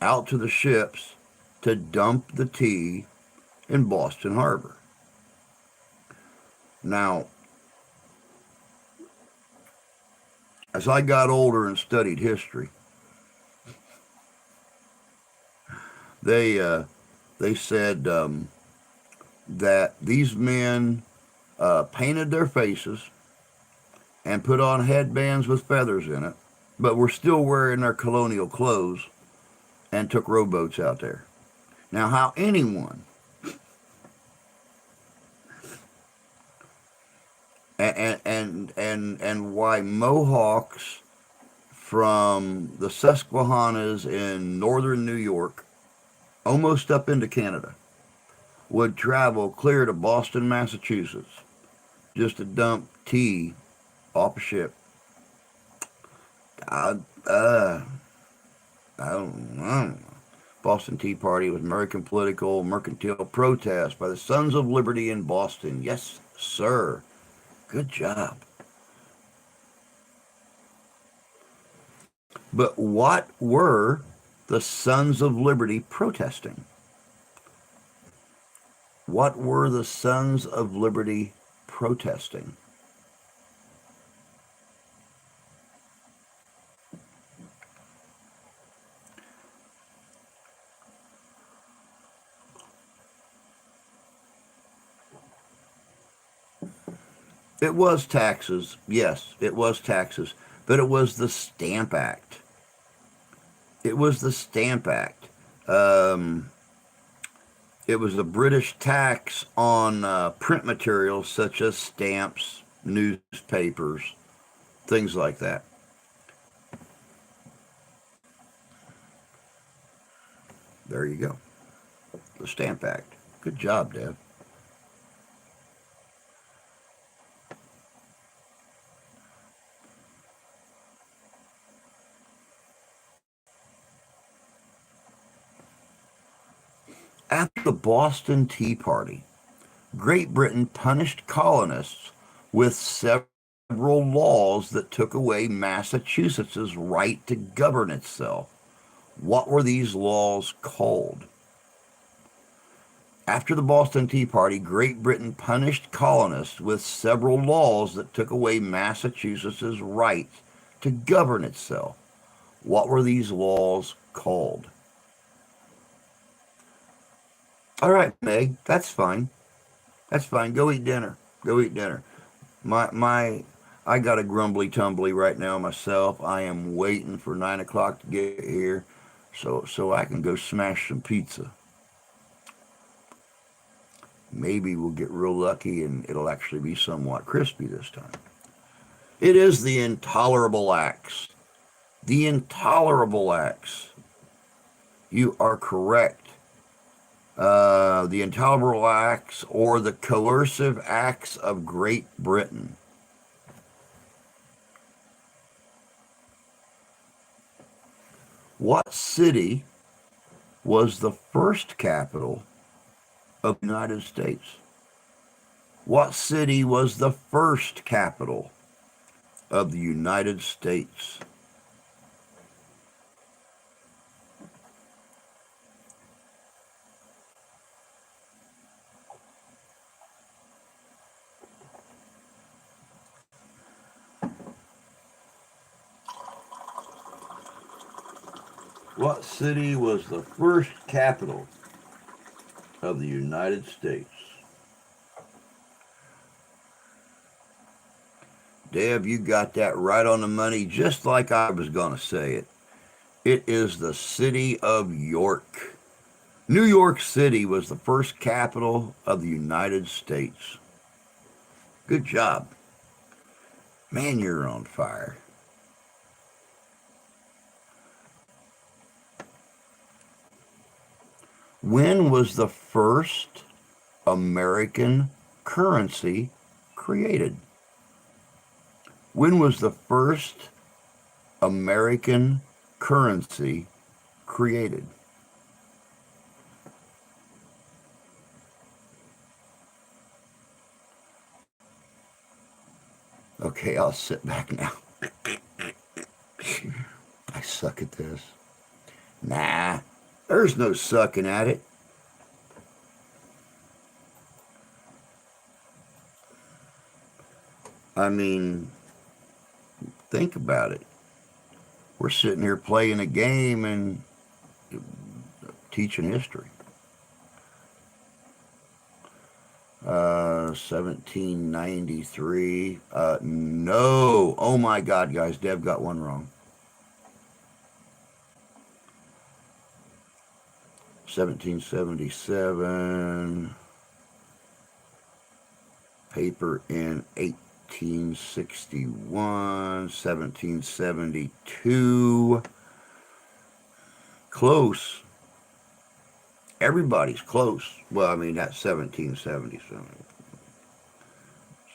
out to the ships to dump the tea in Boston Harbor. Now, as I got older and studied history, they said that these men painted their faces and put on headbands with feathers in it, but were still wearing their colonial clothes and took rowboats out there. Now, how anyone and why Mohawks from the Susquehannas in northern New York, almost up into Canada, would travel clear to Boston, Massachusetts, just to dump tea off a ship. I don't know. Boston Tea Party was American political mercantile protest by the Sons of Liberty in Boston. Yes, sir. Good job. But what were the Sons of Liberty protesting? What were the Sons of Liberty protesting? It was taxes. Yes, it was taxes. But it was the Stamp Act. It was the Stamp Act. Um, it was a British tax on print materials such as stamps, newspapers, things like that. There you go. The Stamp Act. Good job, Deb. After the Boston Tea Party, Great Britain punished colonists with several laws that took away Massachusetts' right to govern itself. What were these laws called? After the Boston Tea Party, Great Britain punished colonists with several laws that took away Massachusetts' right to govern itself. What were these laws called? All right, Meg, that's fine. That's fine. Go eat dinner. Go eat dinner. My I got a grumbly tumbly right now myself. I am waiting for 9 o'clock to get here so I can go smash some pizza. Maybe we'll get real lucky and it'll actually be somewhat crispy this time. It is the intolerable acts. The intolerable acts. You are correct. The intolerable acts or the coercive acts of Great Britain. What city was the first capital of the United States? What city was the first capital of the United States? What city was the first capital of the United States? Deb, you got that right on the money, just like I was going to say it. It is the city of York. New York City was the first capital of the United States. Good job. Man, you're on fire. When was the first American currency created? When was the first American currency created? Okay, I'll sit back now. I suck at this. Nah, there's no sucking at it. I mean, think about it. We're sitting here playing a game and teaching history. 1793. No. Oh my God, guys. Deb got one wrong. 1777. Paper in 1861. 1772. Close. Everybody's close. Well, I mean, that's 1777.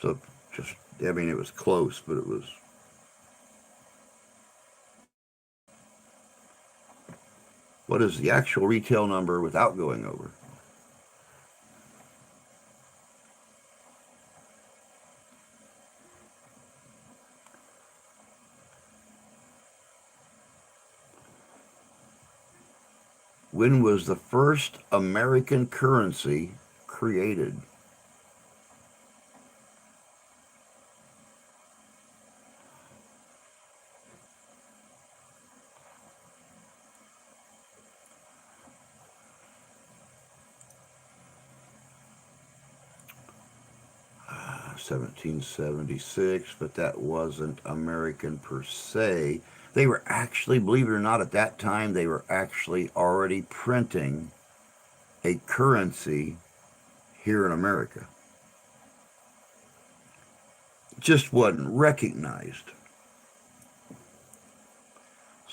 So just, I mean, it was close, but it was. What is the actual retail number without going over? When was the first American currency created? 1776, but that wasn't American per se. They were actually, believe it or not, at that time, they were actually already printing a currency here in America. Just wasn't recognized.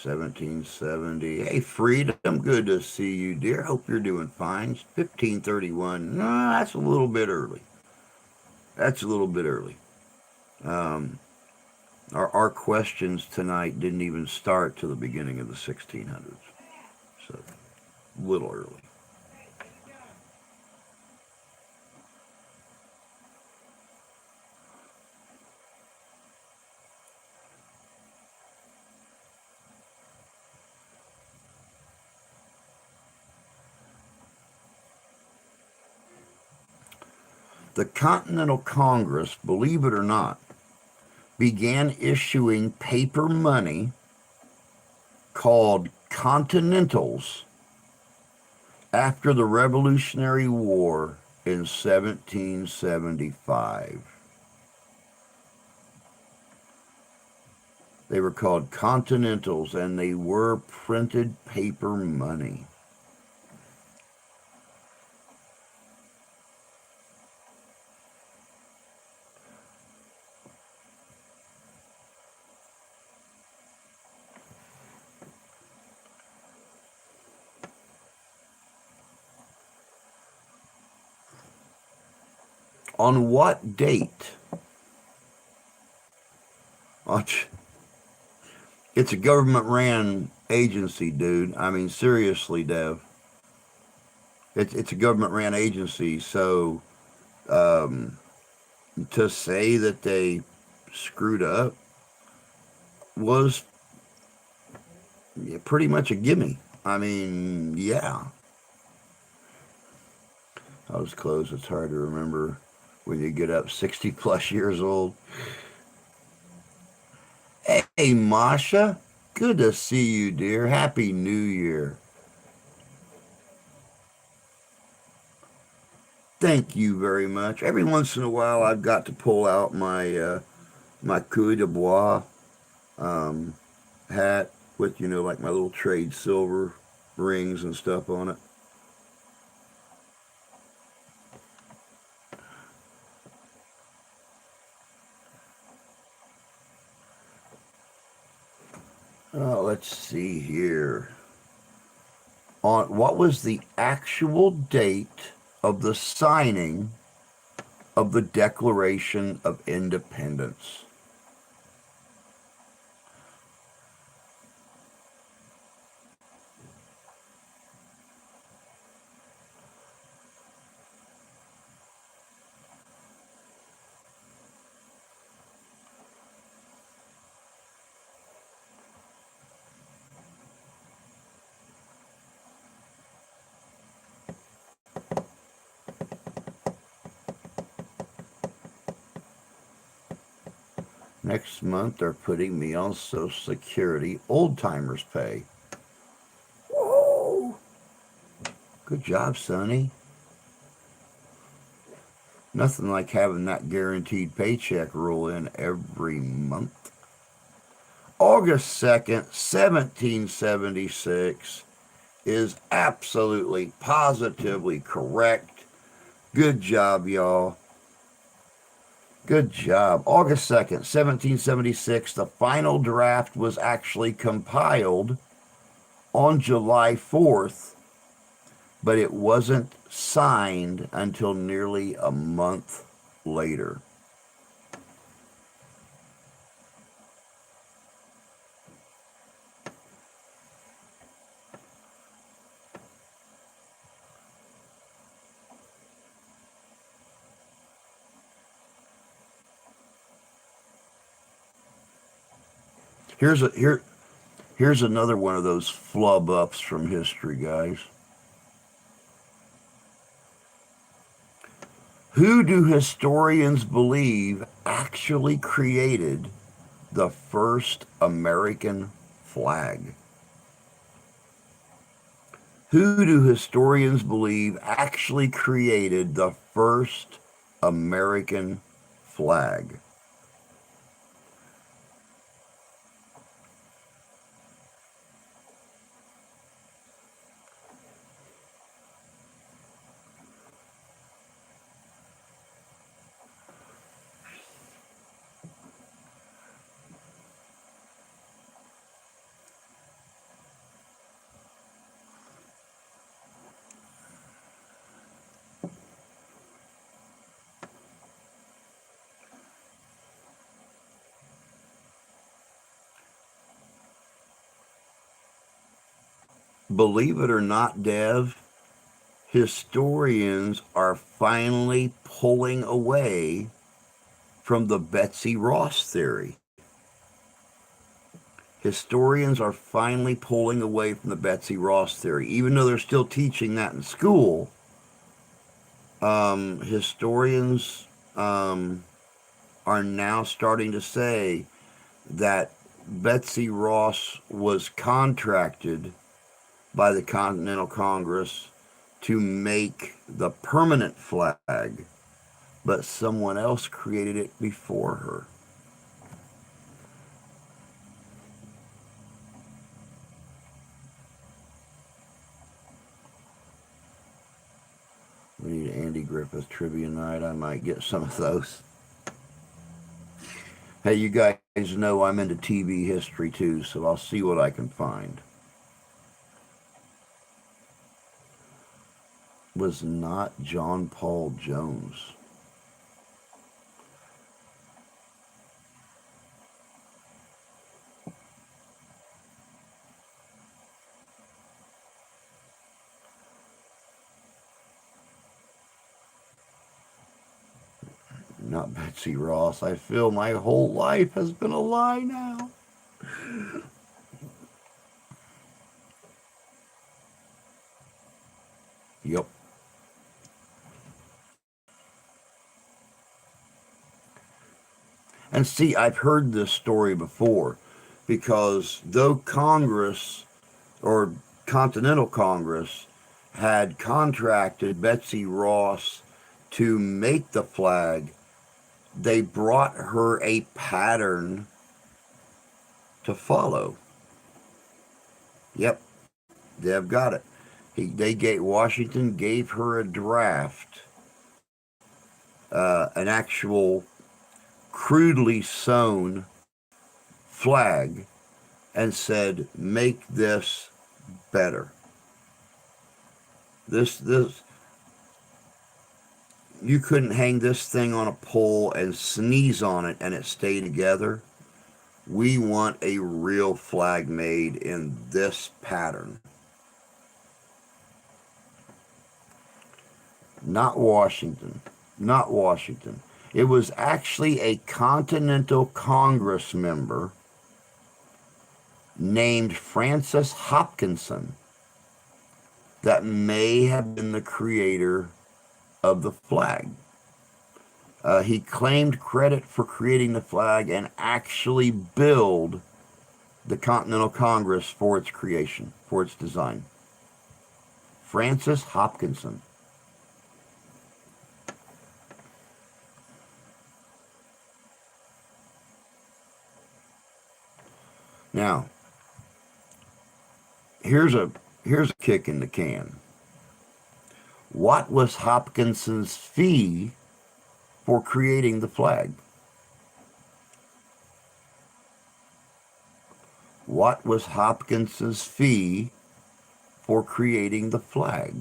1770. Hey, Freedom, good to see you, dear. Hope you're doing fine. 1531. No, that's a little bit early. That's a little bit early. Um, our questions tonight didn't even start till the beginning of the 1600s. So, a little early. The Continental Congress, believe it or not, began issuing paper money called Continentals after the Revolutionary War in 1775. They were called Continentals, and they were printed paper money. On what date? It's a government-ran agency, dude. I mean, seriously, Dev. It's a government-ran agency, so um, to say that they screwed up was pretty much a gimme. I mean, yeah. I was close. It's hard to remember when you get up 60 plus years old. Hey, Masha. Good to see you, dear. Happy New Year. Thank you very much. Every once in a while, I've got to pull out my Coup de Bois um, hat with, like my little trade silver rings and stuff on it. Let's see here. On what was the actual date of the signing of the Declaration of Independence? Next month, they're putting me on Social Security old timers pay. Whoa! Good job, Sonny. Nothing like having that guaranteed paycheck roll in every month. August 2nd, 1776 is absolutely, positively correct. Good job, y'all. Good job. August 2nd, 1776, the final draft was actually compiled on July 4th, but it wasn't signed until nearly a month later. Here's another one of those flub ups from history, guys. Who do historians believe actually created the first American flag? Who do historians believe actually created the first American flag. Believe it or not, Dev, historians are finally pulling away from the Betsy Ross theory. Historians are finally pulling away from the Betsy Ross theory. Even though they're still teaching that in school, historians are now starting to say that Betsy Ross was contracted by the Continental Congress to make the permanent flag, but someone else created it before her. We need Andy Griffith trivia night. I might get some of those. Hey, you guys know I'm into TV history too, so I'll see what I can find. Was not John Paul Jones. Not Betsy Ross. I feel my whole life has been a lie now. Yep. And see, I've heard this story before because though Congress or Continental Congress had contracted Betsy Ross to make the flag, they brought her a pattern to follow. Yep, they've got it. Washington gave her a draft, an actual crudely sewn flag, and said, "Make this better. This you couldn't hang this thing on a pole and sneeze on it and it stay together. We want a real flag made in this pattern." Not Washington. Not Washington. It was actually a Continental Congress member named Francis Hopkinson that may have been the creator of the flag. He claimed credit for creating the flag and actually billed the Continental Congress for its creation, for its design. Francis Hopkinson. Now, here's a kick in the can. What was Hopkinson's fee for creating the flag? What was Hopkinson's fee for creating the flag?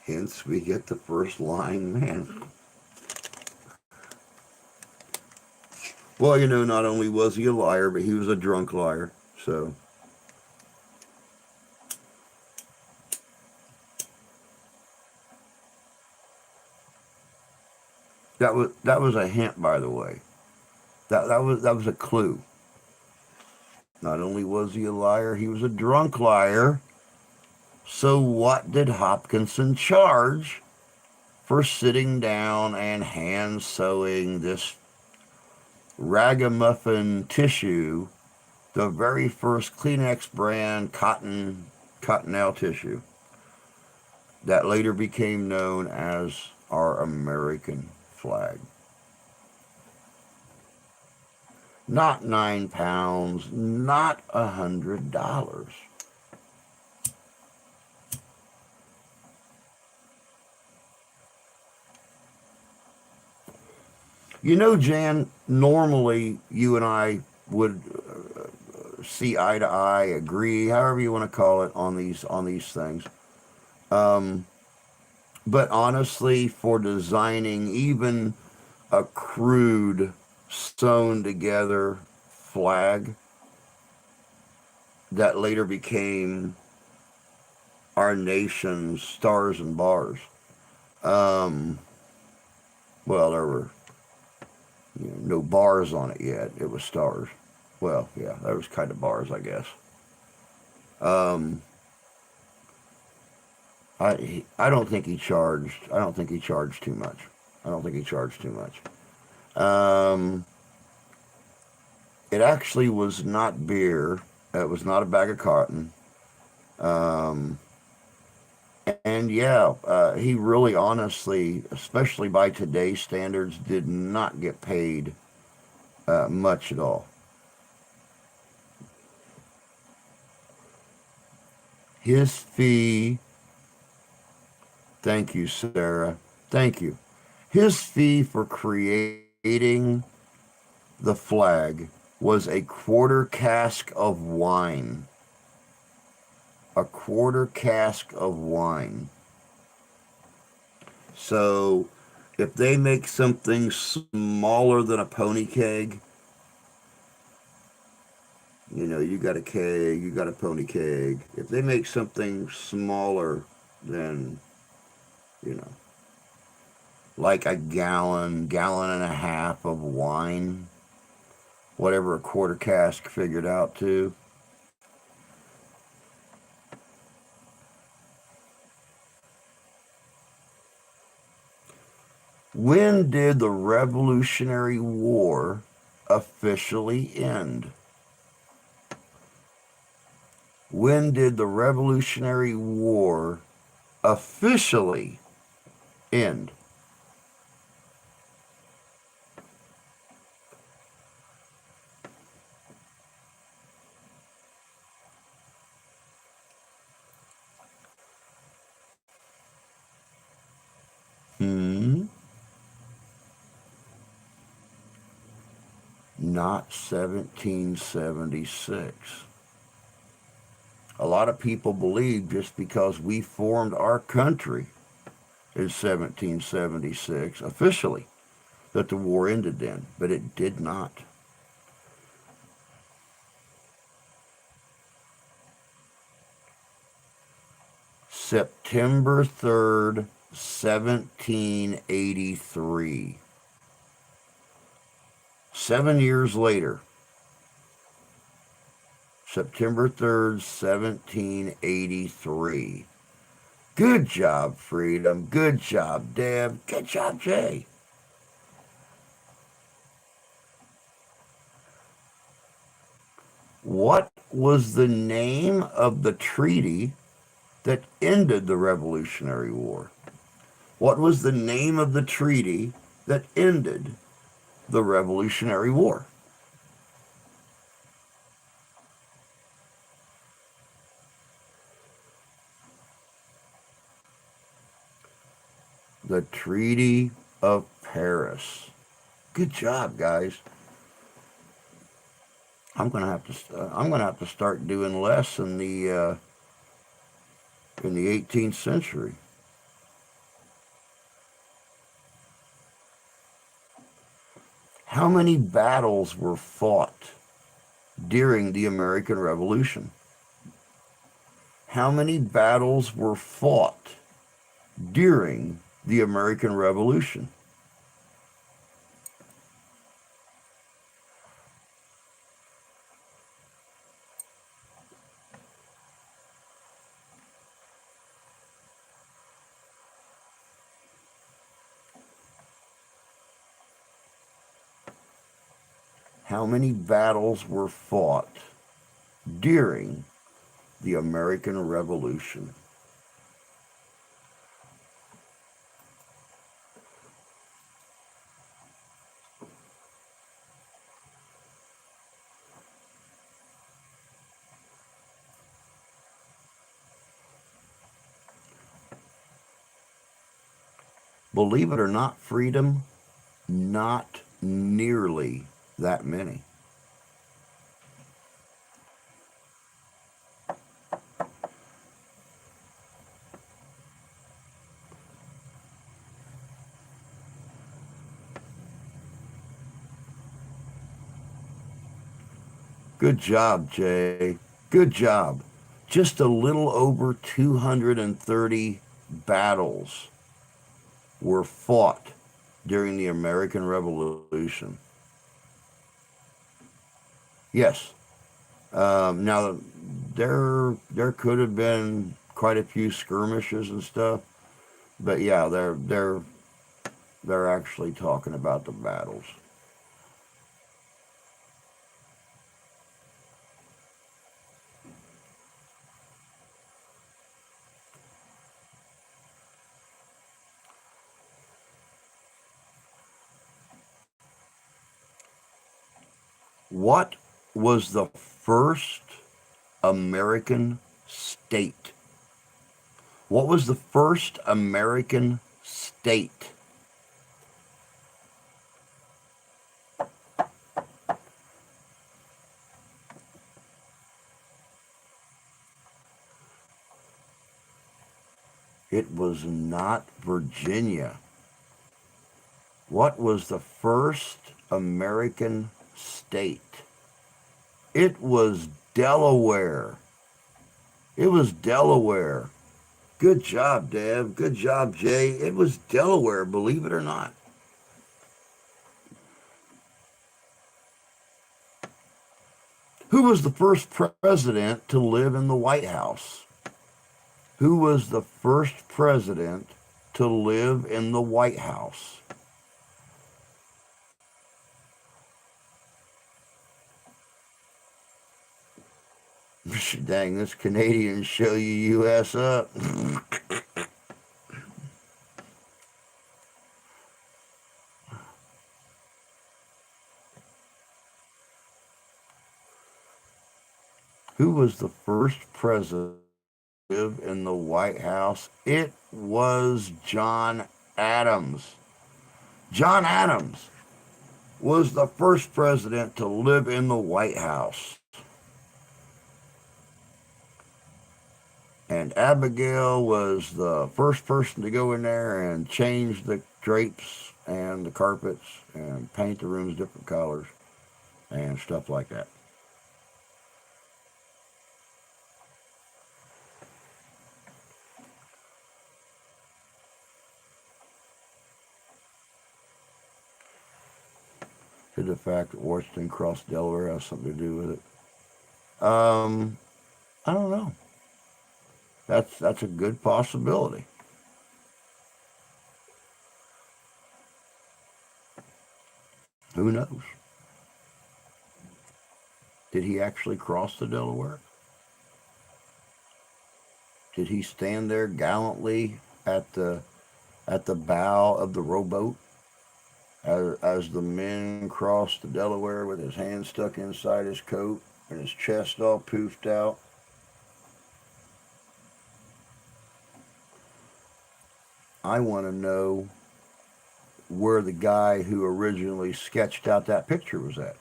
Hence, we get the first line, man. Well, not only was he a liar, but he was a drunk liar. So that was a hint, by the way. That was a clue. Not only was he a liar, he was a drunk liar. So what did Hopkinson charge for sitting down and hand sewing this ragamuffin tissue, the very first Kleenex brand cottonelle tissue that later became known as our American flag? Not £9, not $100. You know, Jan, normally you and I would see eye to eye, agree, however you want to call it, on these things. Um, but honestly, for designing even a crude sewn together flag that later became our nation's stars and bars. Um, well, there were no bars on it yet. It was stars. Well, yeah, there was kind of bars, I guess. Um, I don't think he charged. I don't think he charged too much. I don't think he charged too much. Um, it actually was not beer. It was not a bag of cotton. Um, and yeah, he really, honestly, especially by today's standards, did not get paid much at all. His fee, thank you, Sarah. Thank you. His fee for creating the flag was a quarter cask of wine. A quarter cask of wine. So if they make something smaller than a pony keg, you got a keg, you got a pony keg. If they make something smaller than, you know, like a gallon and a half of wine, whatever a quarter cask figured out to. When did the Revolutionary War officially end? When did the Revolutionary War officially end? Hmm? Not 1776. A lot of people believe just because we formed our country in 1776 officially that the war ended then, but it did not. September 3rd, 1783. 7 years later, September 3rd, 1783. Good job, Freedom. Good job, Deb. Good job, Jay. What was the name of the treaty that ended the Revolutionary War? What was the name of the treaty that ended the Revolutionary War? The Treaty of Paris. Good job, guys. I'm gonna have to start doing less in the 18th century. How many battles were fought during the American Revolution? How many battles were fought during the American Revolution? How many battles were fought during the American Revolution? Believe it or not, freedom, not nearly that many. Good job, Jay. Good job. Just a little over 230 battles were fought during the American Revolution. Yes. Now, there could have been quite a few skirmishes and stuff, but yeah, they're actually talking about the battles. What was the first American state? What was the first American state? It was not Virginia. What was the first American state? It was Delaware. It was Delaware. Good job, Deb. Good job, Jay. It was Delaware, believe it or not. Who was the first president to live in the White House? Who was the first president to live in the White House? Dang, this Canadian show you US up. Who was the first president to live in the White House? It was John Adams. John Adams was the first president to live in the White House. And Abigail was the first person to go in there and change the drapes and the carpets and paint the rooms different colors and stuff like that. Did the fact that Washington crossed Delaware have something to do with it? I don't know. That's a good possibility. Who knows? Did he actually cross the Delaware? Did he stand there gallantly at the bow of the rowboat as the men crossed the Delaware with his hands stuck inside his coat and his chest all poofed out? I want to know where the guy who originally sketched out that picture was at.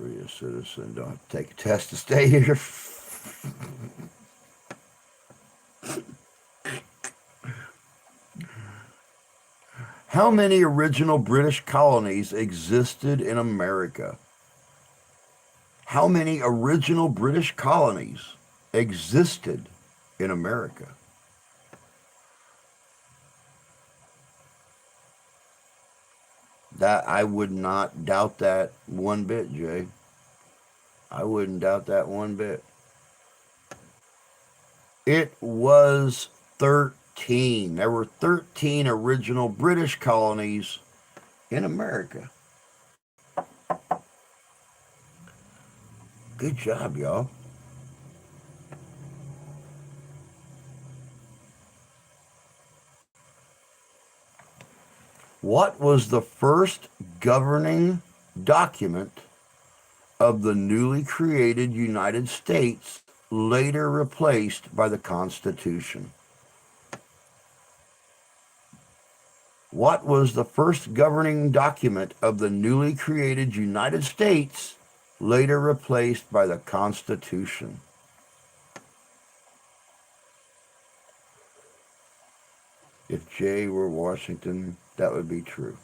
Be a citizen, don't have to take a test to stay here. How many original British colonies existed in America? How many original British colonies existed in America? That I would not doubt that one bit, Jay. I wouldn't doubt that one bit. It was 13. There were 13 original British colonies in America. Good job, y'all. What was the first governing document of the newly created United States, later replaced by the Constitution? What was the first governing document of the newly created United States, later replaced by the Constitution? If Jay were Washington, that would be true.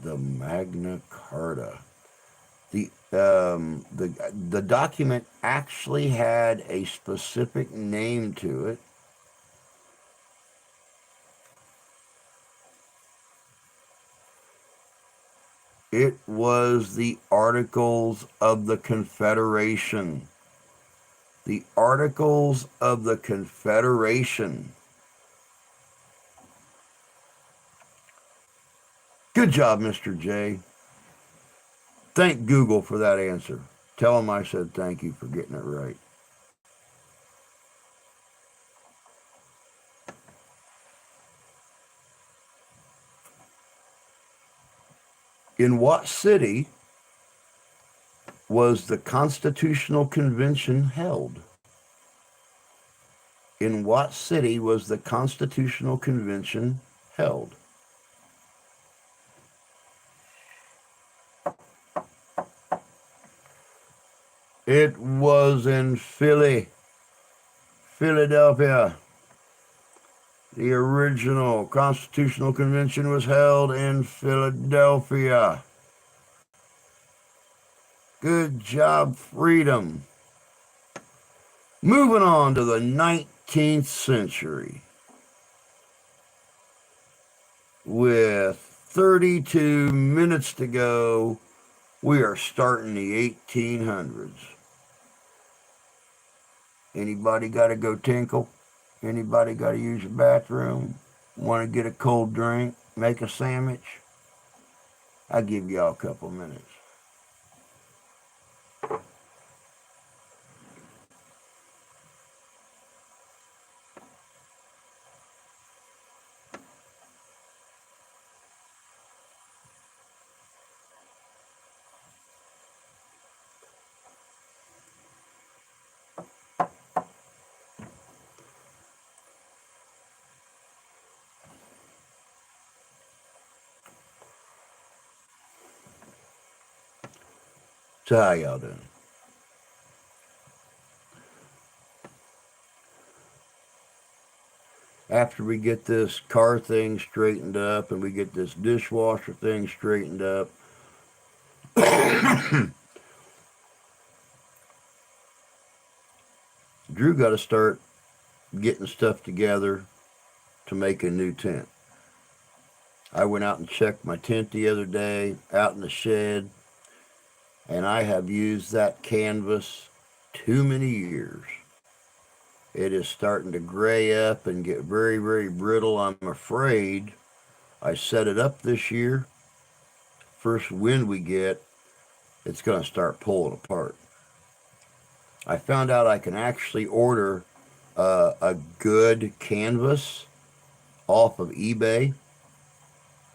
The Magna Carta. The document actually had a specific name to it. It was the Articles of the Confederation. The Articles of the Confederation. Good job, Mr. J. Thank Google for that answer. Tell them I said thank you for getting it right. In what city was the Constitutional Convention held? In what city was the Constitutional Convention held? It was in Philadelphia. The original Constitutional Convention was held in Philadelphia. Good job, freedom. Moving on to the 19th century. With 32 minutes to go, we are starting the 1800s. Anybody got to go tinkle? Anybody got to use the bathroom? Want to get a cold drink? Make a sandwich? I'll give y'all a couple minutes. So how y'all doing? After we get this car thing straightened up and we get this dishwasher thing straightened up, Drew got to start getting stuff together to make a new tent. I went out and checked my tent the other day out in the shed, and I have used that canvas too many years. It is starting to gray up and get very, very brittle. I'm afraid I set it up this year. First wind we get, it's going to start pulling apart. I found out I can actually order a good canvas off of eBay.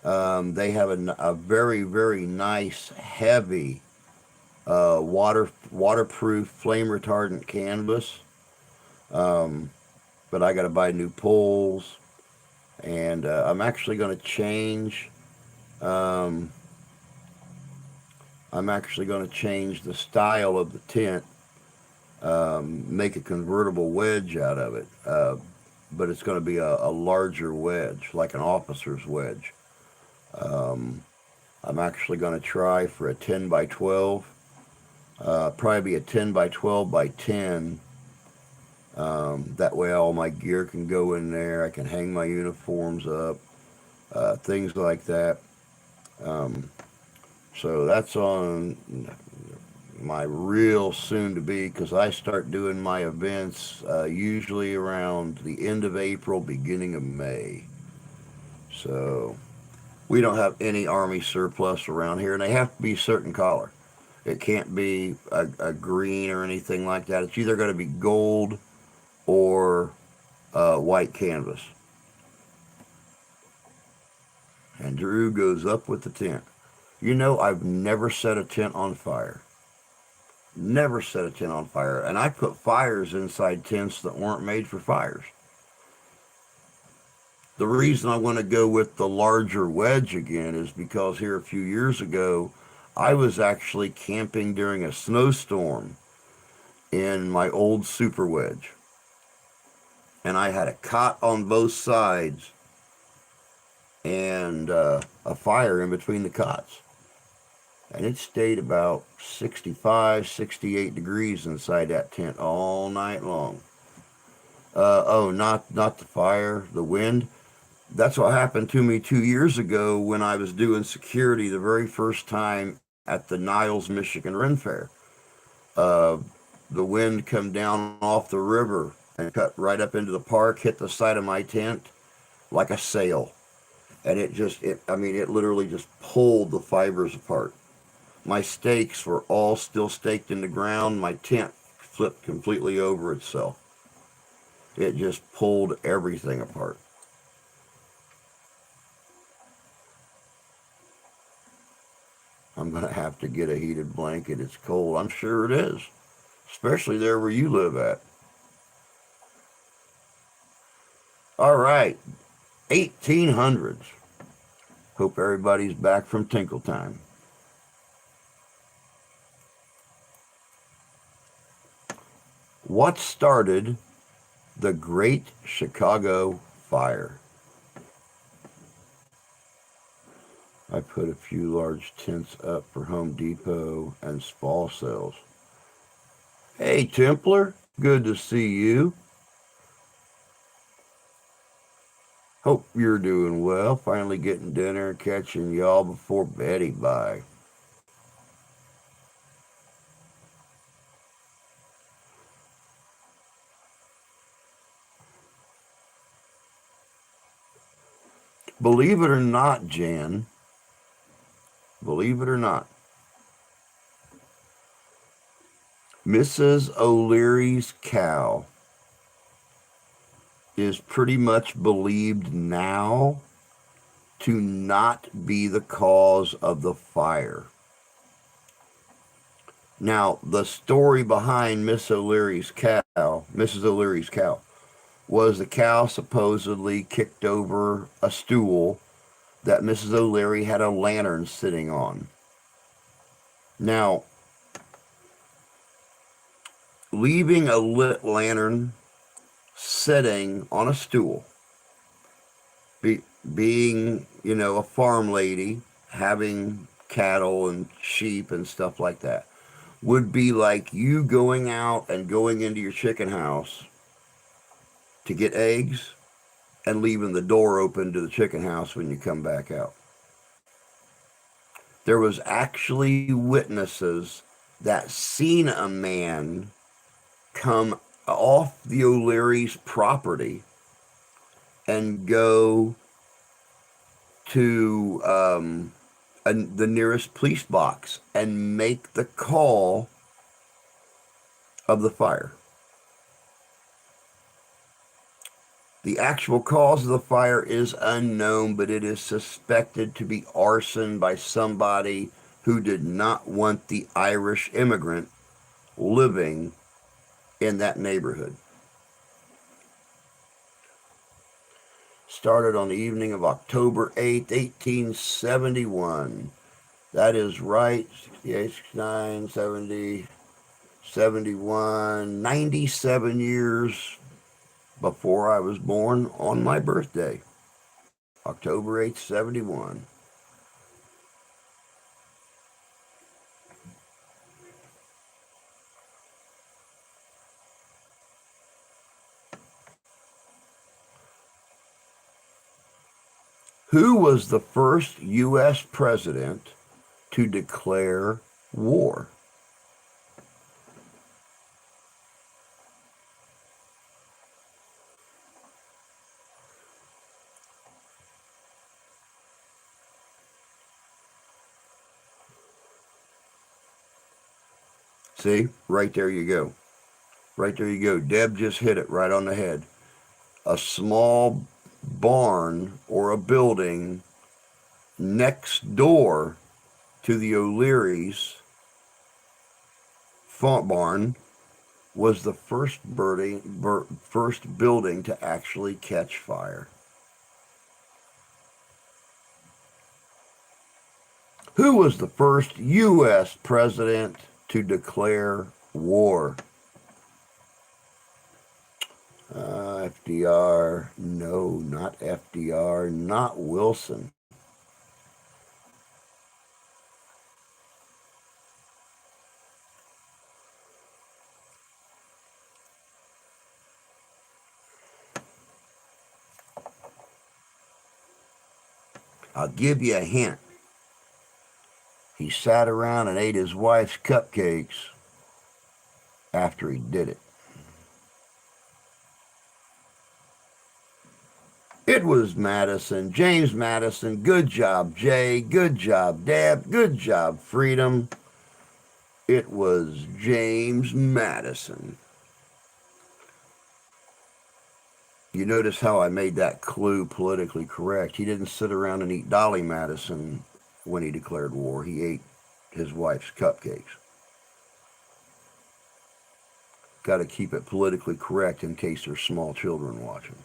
They have a very, very nice, heavy, waterproof, flame retardant canvas. But I got to buy new poles, and I'm actually going to change. I'm actually going to change the style of the tent, make a convertible wedge out of it, but it's going to be a larger wedge, like an officer's wedge. I'm actually going to try for a 10 by 12, probably be a 10 by 12 by 10. That way all my gear can go in there. I can hang my uniforms up, things like that. So that's on my real soon to be, because I start doing my events usually around the end of April, beginning of May. So we don't have any Army surplus around here, and they have to be certain color. It can't be a green or anything like that. It's either going to be gold or white canvas. And Drew goes up with the tent. You know, I've never set a tent on fire. Never set a tent on fire. And I put fires inside tents that weren't made for fires. The reason I want to go with the larger wedge again is because here a few years ago, I was actually camping during a snowstorm in my old super wedge. And I had a cot on both sides and a fire in between the cots. And it stayed about 65, 68 degrees inside that tent all night long. Oh, not the fire, the wind. That's what happened to me 2 years ago when I was doing security the very first time at the Niles, Michigan Ren Fair. Uh, the wind come down off the river and cut right up into the park, hit the side of my tent like a sail. And it literally just pulled the fibers apart. My stakes were all still staked in the ground. My tent flipped completely over itself. It just pulled everything apart. I'm going to have to get a heated blanket. It's cold. I'm sure it is, especially there where you live at. All right, 1800s. Hope everybody's back from tinkle time. What started the Great Chicago Fire? I put a few large tents up for Home Depot and small sales. Hey, Templar, good to see you. Hope you're doing well. Finally getting dinner and catching y'all before Betty bye. Believe it or not, Jan, believe it or not, Mrs. O'Leary's cow is pretty much believed now to not be the cause of the fire. Now, the story behind Mrs. O'Leary's cow, was the cow supposedly kicked over a stool that Mrs. O'Leary had a lantern sitting on. Now, leaving a lit lantern sitting on a stool, being, a farm lady, having cattle and sheep and stuff like that, would be like you going out and going into your chicken house to get eggs and leaving the door open to the chicken house when you come back out. There was actually witnesses that seen a man come off the O'Leary's property and go to the nearest police box and make the call of the fire. The actual cause of the fire is unknown, but it is suspected to be arson by somebody who did not want the Irish immigrant living in that neighborhood. Started on the evening of October 8th, 1871. That is right, 68, 69, 70, 71, 97 years before I was born on my birthday, October 8th, 71. Who was the first U.S. president to declare war? See, right there you go. Right there you go. Deb just hit it right on the head. A small barn or a building next door to the O'Leary's font barn was the first building to actually catch fire. Who was the first U.S. president to declare war? FDR. No, not FDR. Not Wilson. I'll give you a hint. He sat around and ate his wife's cupcakes after he did it. It was Madison, James Madison. Good job, Jay. Good job, Deb. Good job, Freedom. It was James Madison. You notice how I made that clue politically correct. He didn't sit around and eat Dolly Madison when he declared war. He ate his wife's cupcakes. Got to keep it politically correct in case there's small children watching.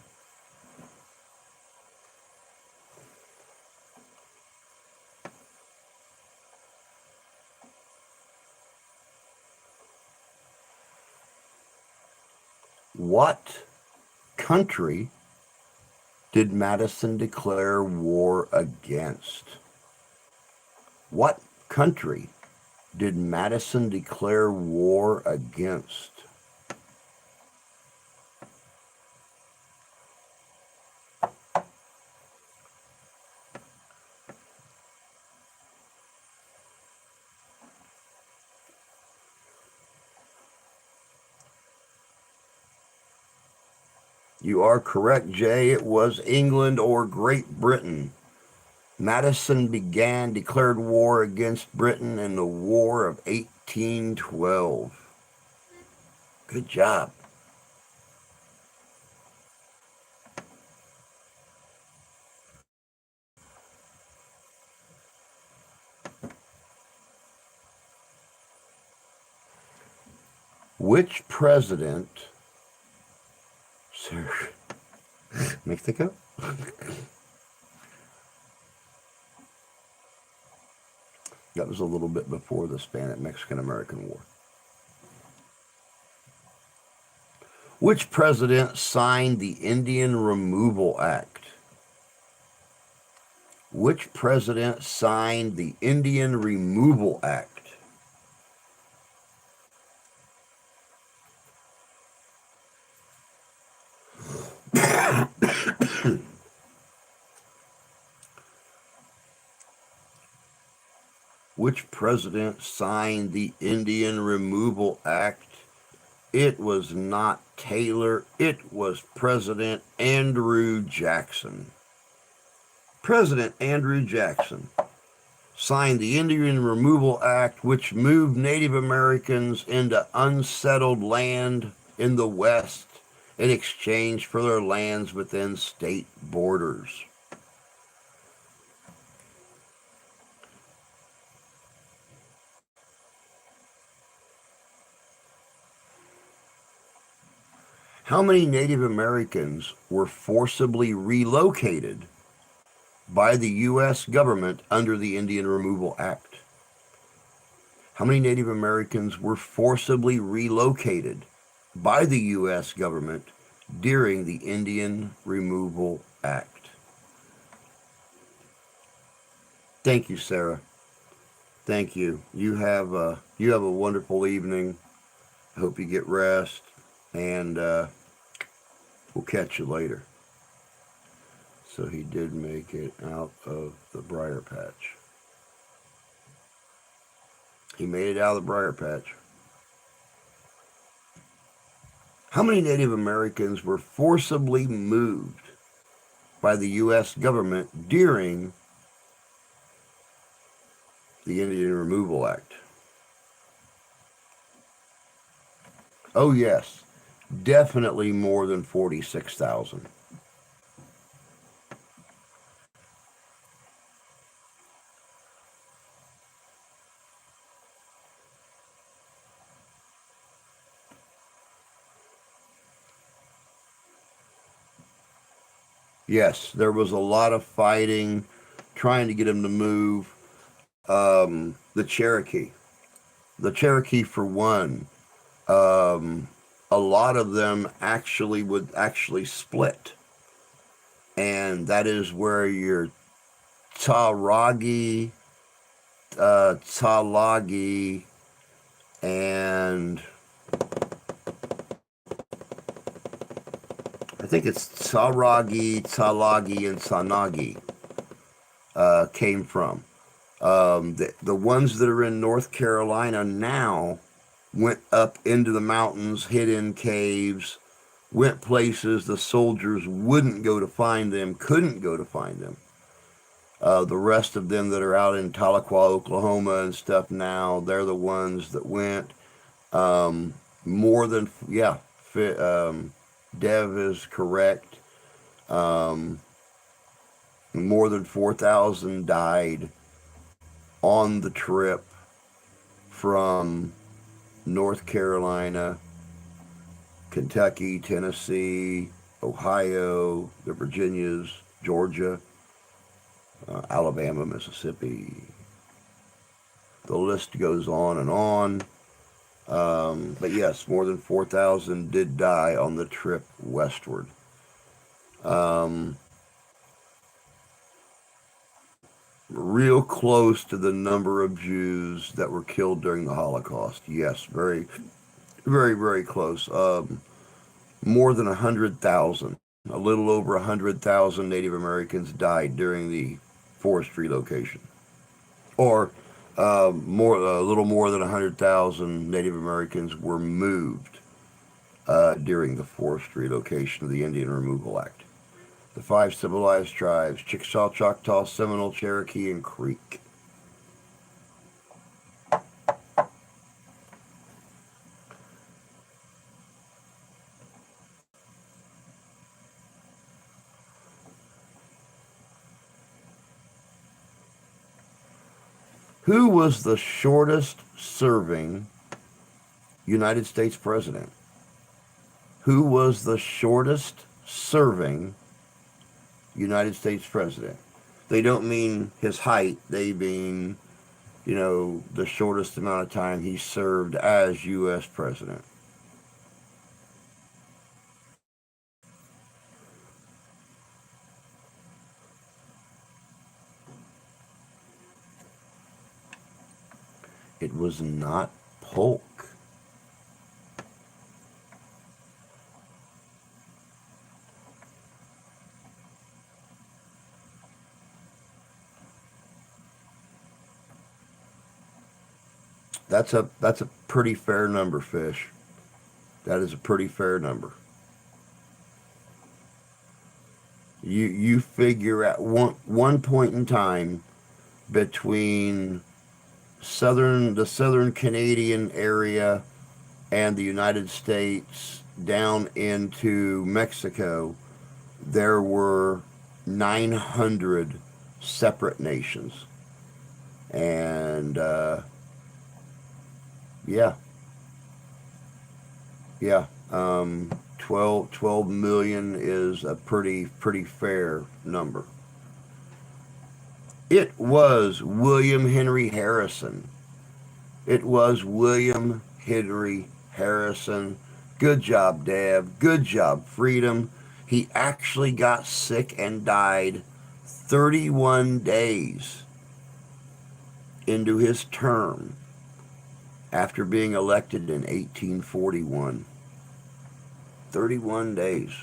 What country did Madison declare war against? What country did Madison declare war against? You are correct, Jay. It was England or Great Britain. Madison declared war against Britain in the War of 1812. Good job. Which president... Sir, Mexico? That was a little bit before the Spanish-Mexican-American War. Which president signed the Indian Removal Act? Which president signed the Indian Removal Act? Which president signed the Indian Removal Act? It was not Taylor. It was President Andrew Jackson. President Andrew Jackson signed the Indian Removal Act, which moved Native Americans into unsettled land in the West in exchange for their lands within state borders. How many Native Americans were forcibly relocated by the U.S. government under the Indian Removal Act? How many Native Americans were forcibly relocated by the U.S. government during the Indian Removal Act? Thank you, Sarah. Thank you. You have a wonderful evening. I hope you get rest, and we'll catch you later. So he did make it out of the briar patch. He made it out of the briar patch. How many Native Americans were forcibly moved by the U.S. government during the Indian Removal Act? Oh, yes. Definitely more than 46,000. Yes, there was a lot of fighting trying to get him to move. The Cherokee. The Cherokee, for one, a lot of them actually would actually split. And that is where your Taragi, Talagi, and I think it's Taragi, Talagi, and Sanagi came from. The ones that are in North Carolina now went up into the mountains, hid in caves, went places the soldiers wouldn't go to find them, couldn't go to find them. The rest of them that are out in Tahlequah, Oklahoma and stuff now, they're the ones that went. Um, More than, yeah, Dev is correct. Um, More than 4,000 died on the trip from North Carolina, Kentucky, Tennessee, Ohio, the Virginias, Georgia, Alabama, Mississippi. The list goes on and on. But yes, more than 4,000 did die on the trip westward. Um, Real close to the number of Jews that were killed during the Holocaust. Yes, very, very, very close. More than 100,000, a little over 100,000 Native Americans died during the forced relocation, or a little more than 100,000 Native Americans were moved during the forced relocation of the Indian Removal Act. The five civilized tribes: Chickasaw, Choctaw, Seminole, Cherokee, and Creek. Who was the shortest serving United States president? Who was the shortest serving United States president? They don't mean his height, they mean, the shortest amount of time he served as U.S. president. It was not Polk. That's a pretty fair number, Fish. That is a pretty fair number. You figure at one point in time between the southern Canadian area and the United States down into Mexico, there were 900 separate nations. And yeah, yeah, 12 million is a pretty fair number. It was William Henry Harrison. It was William Henry Harrison. Good job, Deb. Good job, Freedom. He actually got sick and died 31 days into his term after being elected in 1841. 31 days.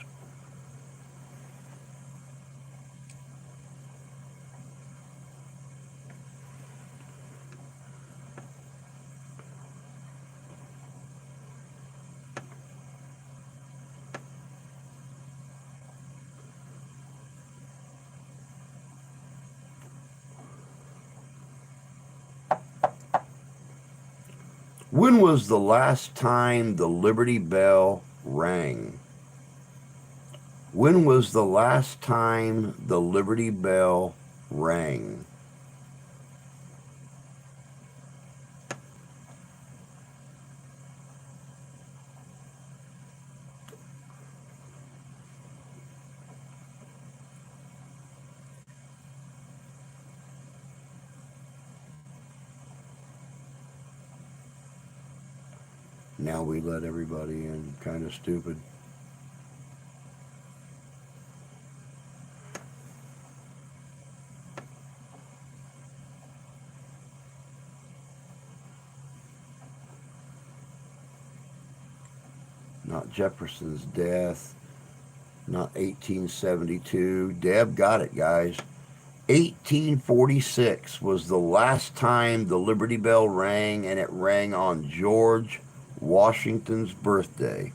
When was the last time the Liberty Bell rang? When was the last time the Liberty Bell rang? Now we let everybody in. Kind of stupid. Not Jefferson's death. Not 1872. Deb got it, guys. 1846 was the last time the Liberty Bell rang, and it rang on George Washington's birthday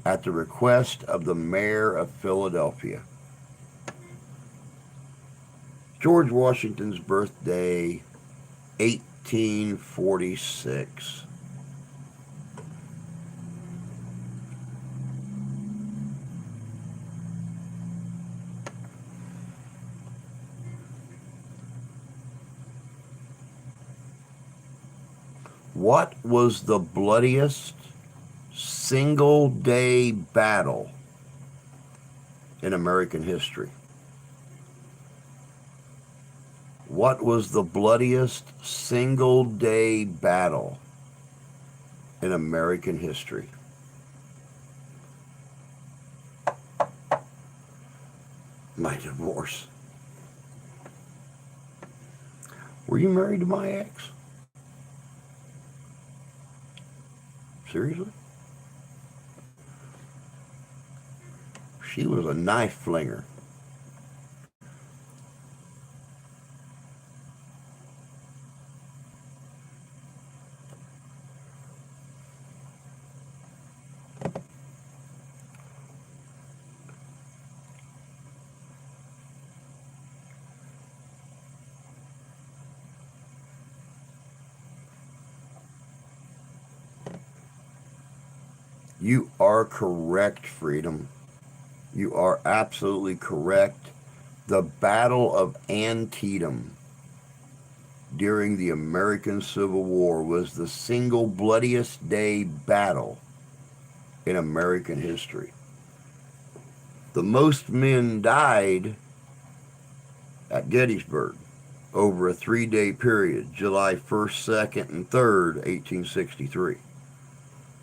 at the request of the mayor of Philadelphia. George Washington's birthday, 1846. What was the bloodiest single-day battle in American history? What was the bloodiest single-day battle in American history? My divorce. Were you married to my ex? Seriously? She was a knife flinger. You are correct, Freedom. You are absolutely correct. The Battle of Antietam during the American Civil War was the single bloodiest day battle in American history. The most men died at Gettysburg over a 3-day period, July 1st, 2nd, and 3rd, 1863.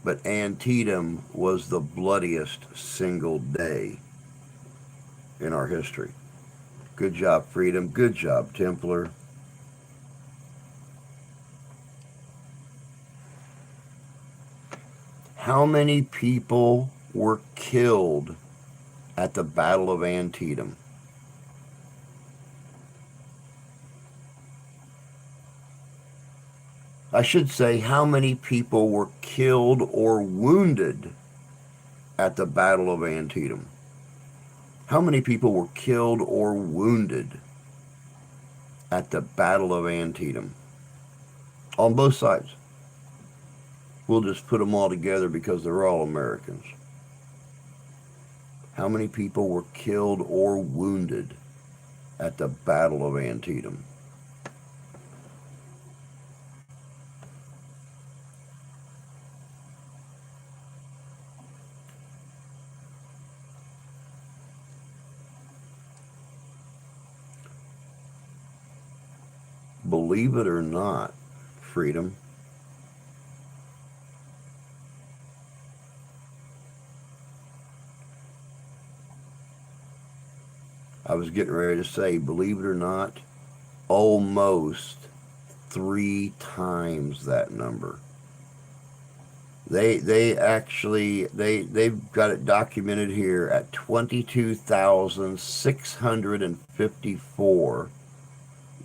But Antietam was the bloodiest single day in our history. Good job, Freedom. Good job, Templar. How many people were killed at the Battle of Antietam? I should say, how many people were killed or wounded at the Battle of Antietam? How many people were killed or wounded at the Battle of Antietam? On both sides. We'll just put them all together because they're all Americans. How many people were killed or wounded at the Battle of Antietam? Believe it or not, Freedom, I was getting ready to say, believe it or not, almost 3 times that number. They've got it documented here at 22,654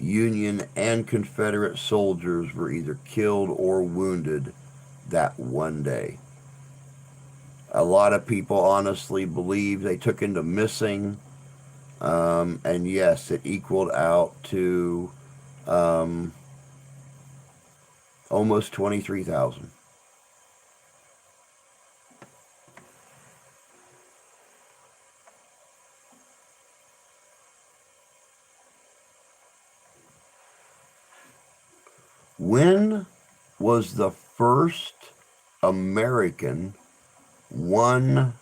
Union and Confederate soldiers were either killed or wounded that one day. A lot of people honestly believe they took into missing, and yes, it equaled out to Almost 23,000. When was the first American $1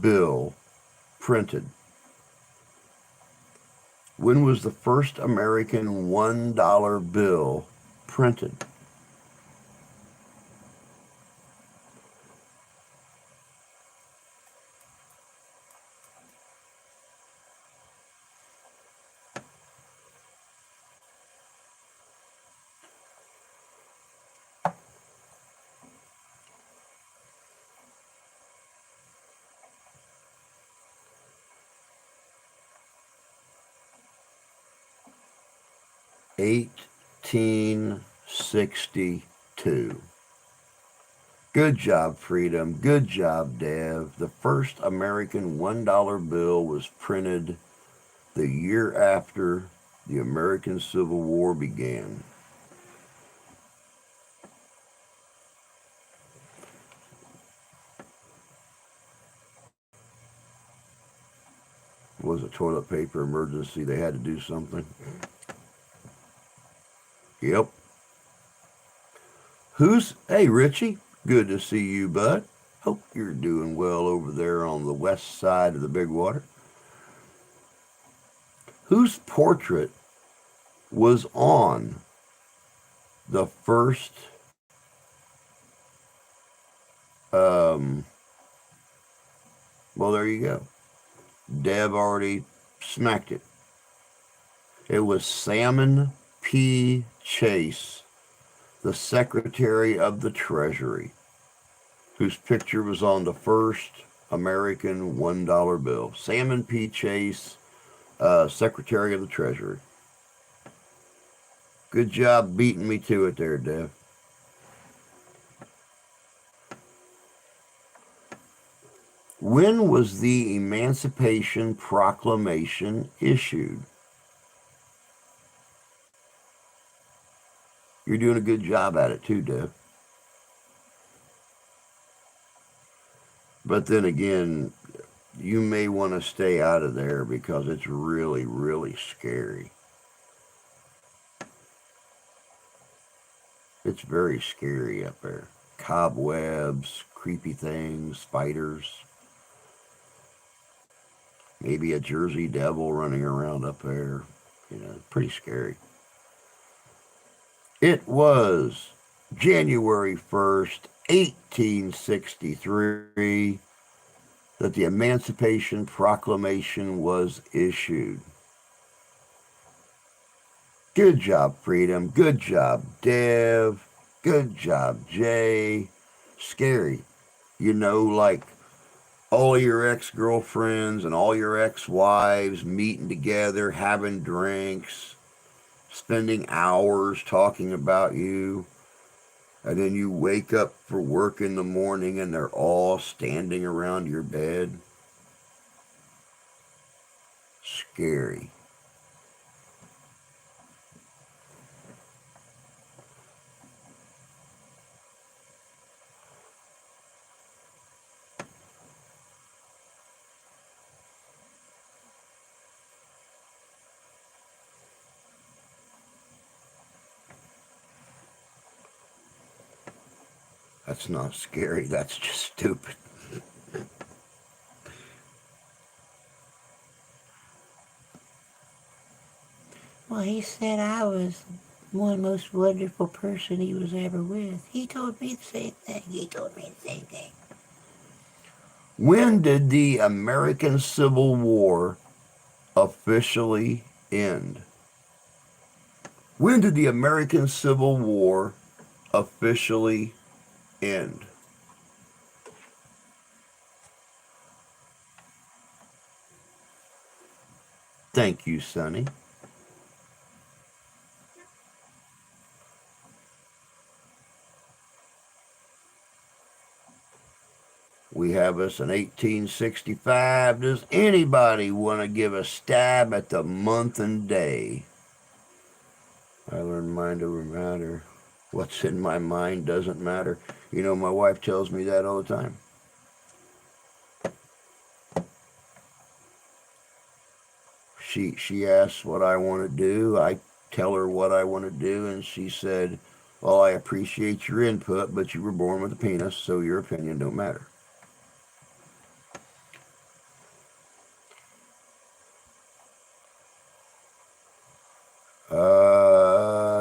bill printed? When was the first American $1 bill printed? (1862). Good job, Freedom. Good job, Dev. The first American $1 bill was printed the year after the American Civil War began. It was a toilet paper emergency. They had to do something. Yep. Hey, Richie. Good to see you, bud. Hope you're doing well over there on the west side of the Big Water. Whose portrait was on the first well, there you go. Deb already smacked it. It was Salmon P. Chase, the Secretary of the Treasury, whose picture was on the first American $1 bill. Salmon P. Chase, Secretary of the Treasury. Good job beating me to it there, Deb. When was the Emancipation Proclamation issued? You're doing a good job at it too, Deb. But then again, you may want to stay out of there because it's really, really scary. It's very scary up there. Cobwebs, creepy things, spiders. Maybe a Jersey devil running around up there. Pretty scary. It was January 1st, 1863, that the Emancipation Proclamation was issued. Good job, Freedom. Good job, Dev. Good job, Jay. Scary. Like all your ex-girlfriends and all your ex-wives meeting together, having drinks, spending hours talking about you, and then you wake up for work in the morning and they're all standing around your bed. Scary. That's not scary. That's just stupid. Well, he said I was one most wonderful person he was ever with. He told me the same thing. When did the American Civil War officially end? When did the American Civil War officially end? Thank you, Sonny. We have us in 1865. Does anybody want to give a stab at the month and day? I learned mind over matter. What's in my mind doesn't matter. You know, my wife tells me that all the time. She asks what I want to do. I tell her what I want to do, and she said, "Well, I appreciate your input, but you were born with a penis, so your opinion don't matter."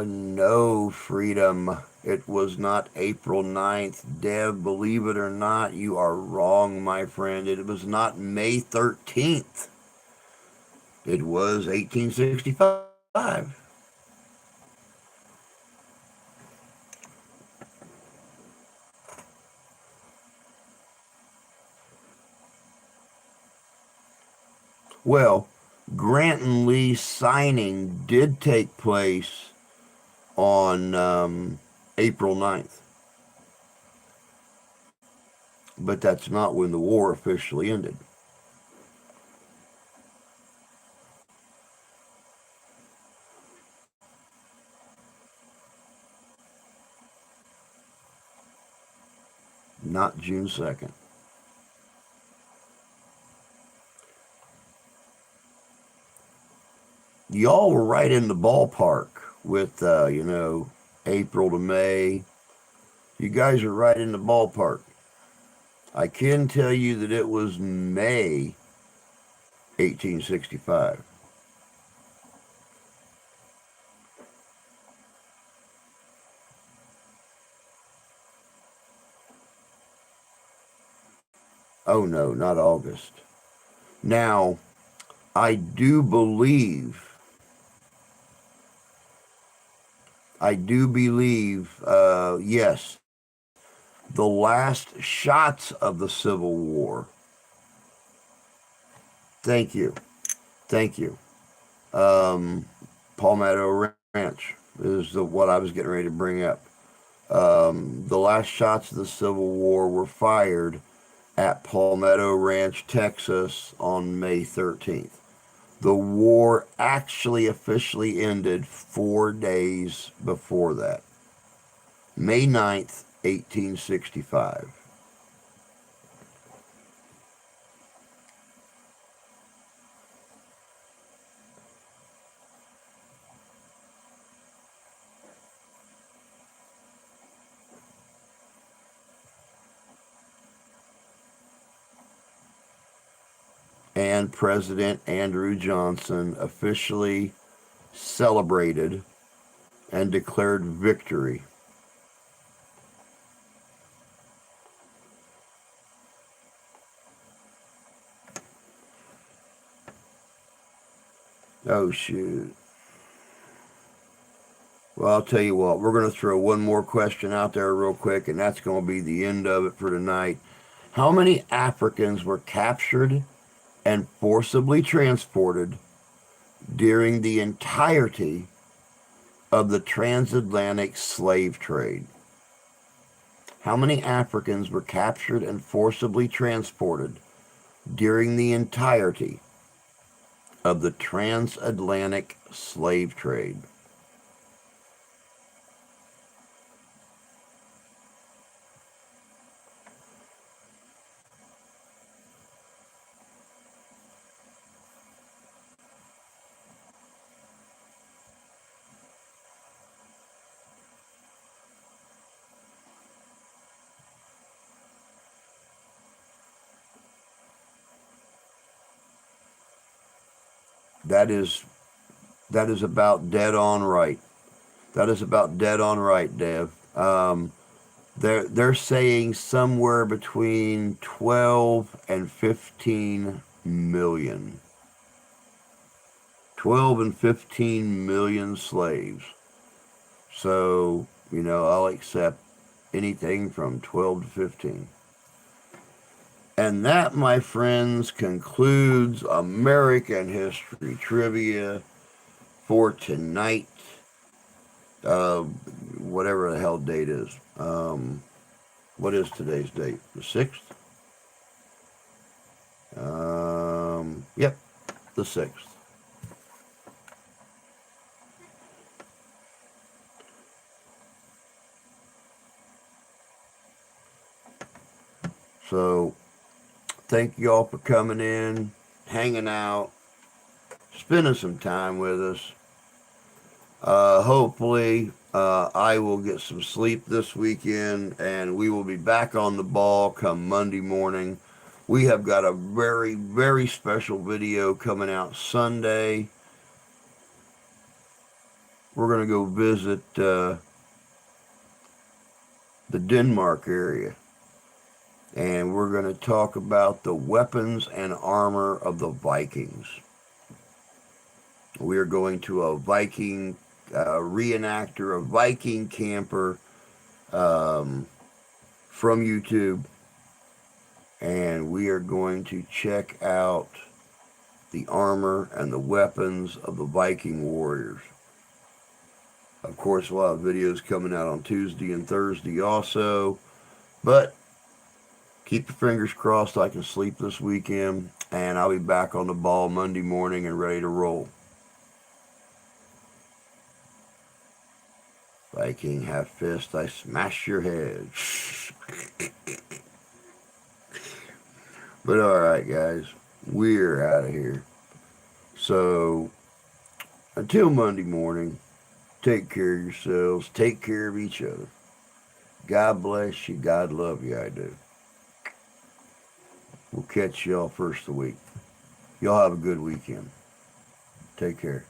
No, Freedom. It was not April 9th. Dev, believe it or not, you are wrong, my friend. It was not May 13th. It was 1865. Well, Grant and Lee's signing did take place on April 9th, but that's not when the war officially ended. Not June 2nd. Y'all were right in the ballpark with, April to May. You guys are right in the ballpark. I can tell you that it was May 1865. Oh no, not August. Now, I do believe, yes, the last shots of the Civil War. Thank you. Thank you. Um, Palmetto Ranch is what I was getting ready to bring up. The last shots of the Civil War were fired at Palmetto Ranch, Texas on May 13th. The war actually officially ended 4 days before that, May 9th, 1865. And President Andrew Johnson officially celebrated and declared victory. Oh, shoot. Well, I'll tell you what, we're going to throw one more question out there real quick, and that's going to be the end of it for tonight. How many Africans were captured and forcibly transported during the entirety of the transatlantic slave trade? How many Africans were captured and forcibly transported during the entirety of the transatlantic slave trade? That is that is about dead on right. That is about dead on right, Dev. They're saying somewhere between 12 and 15 million. 12 and 15 million slaves. So, I'll accept anything from 12 to 15. And that, my friends, concludes American History Trivia for tonight. Whatever the hell date is. What is today's date? The 6th? Yep, the 6th. So thank you all for coming in, hanging out, spending some time with us. Hopefully, I will get some sleep this weekend, and we will be back on the ball come Monday morning. We have got a very, very special video coming out Sunday. We're going to go visit the Denmark area, and we're going to talk about the weapons and armor of the Vikings. We are going to a Viking reenactor, a Viking camper from YouTube, and we are going to check out the armor and the weapons of the Viking warriors. Of course, we'll have videos coming out on Tuesday and Thursday also, but keep your fingers crossed I can sleep this weekend, and I'll be back on the ball Monday morning and ready to roll. Viking half fist, I smash your head. But alright, guys, we're out of here. So, until Monday morning, take care of yourselves, take care of each other. God bless you, God love you, I do. We'll catch y'all first of the week. Y'all have a good weekend. Take care.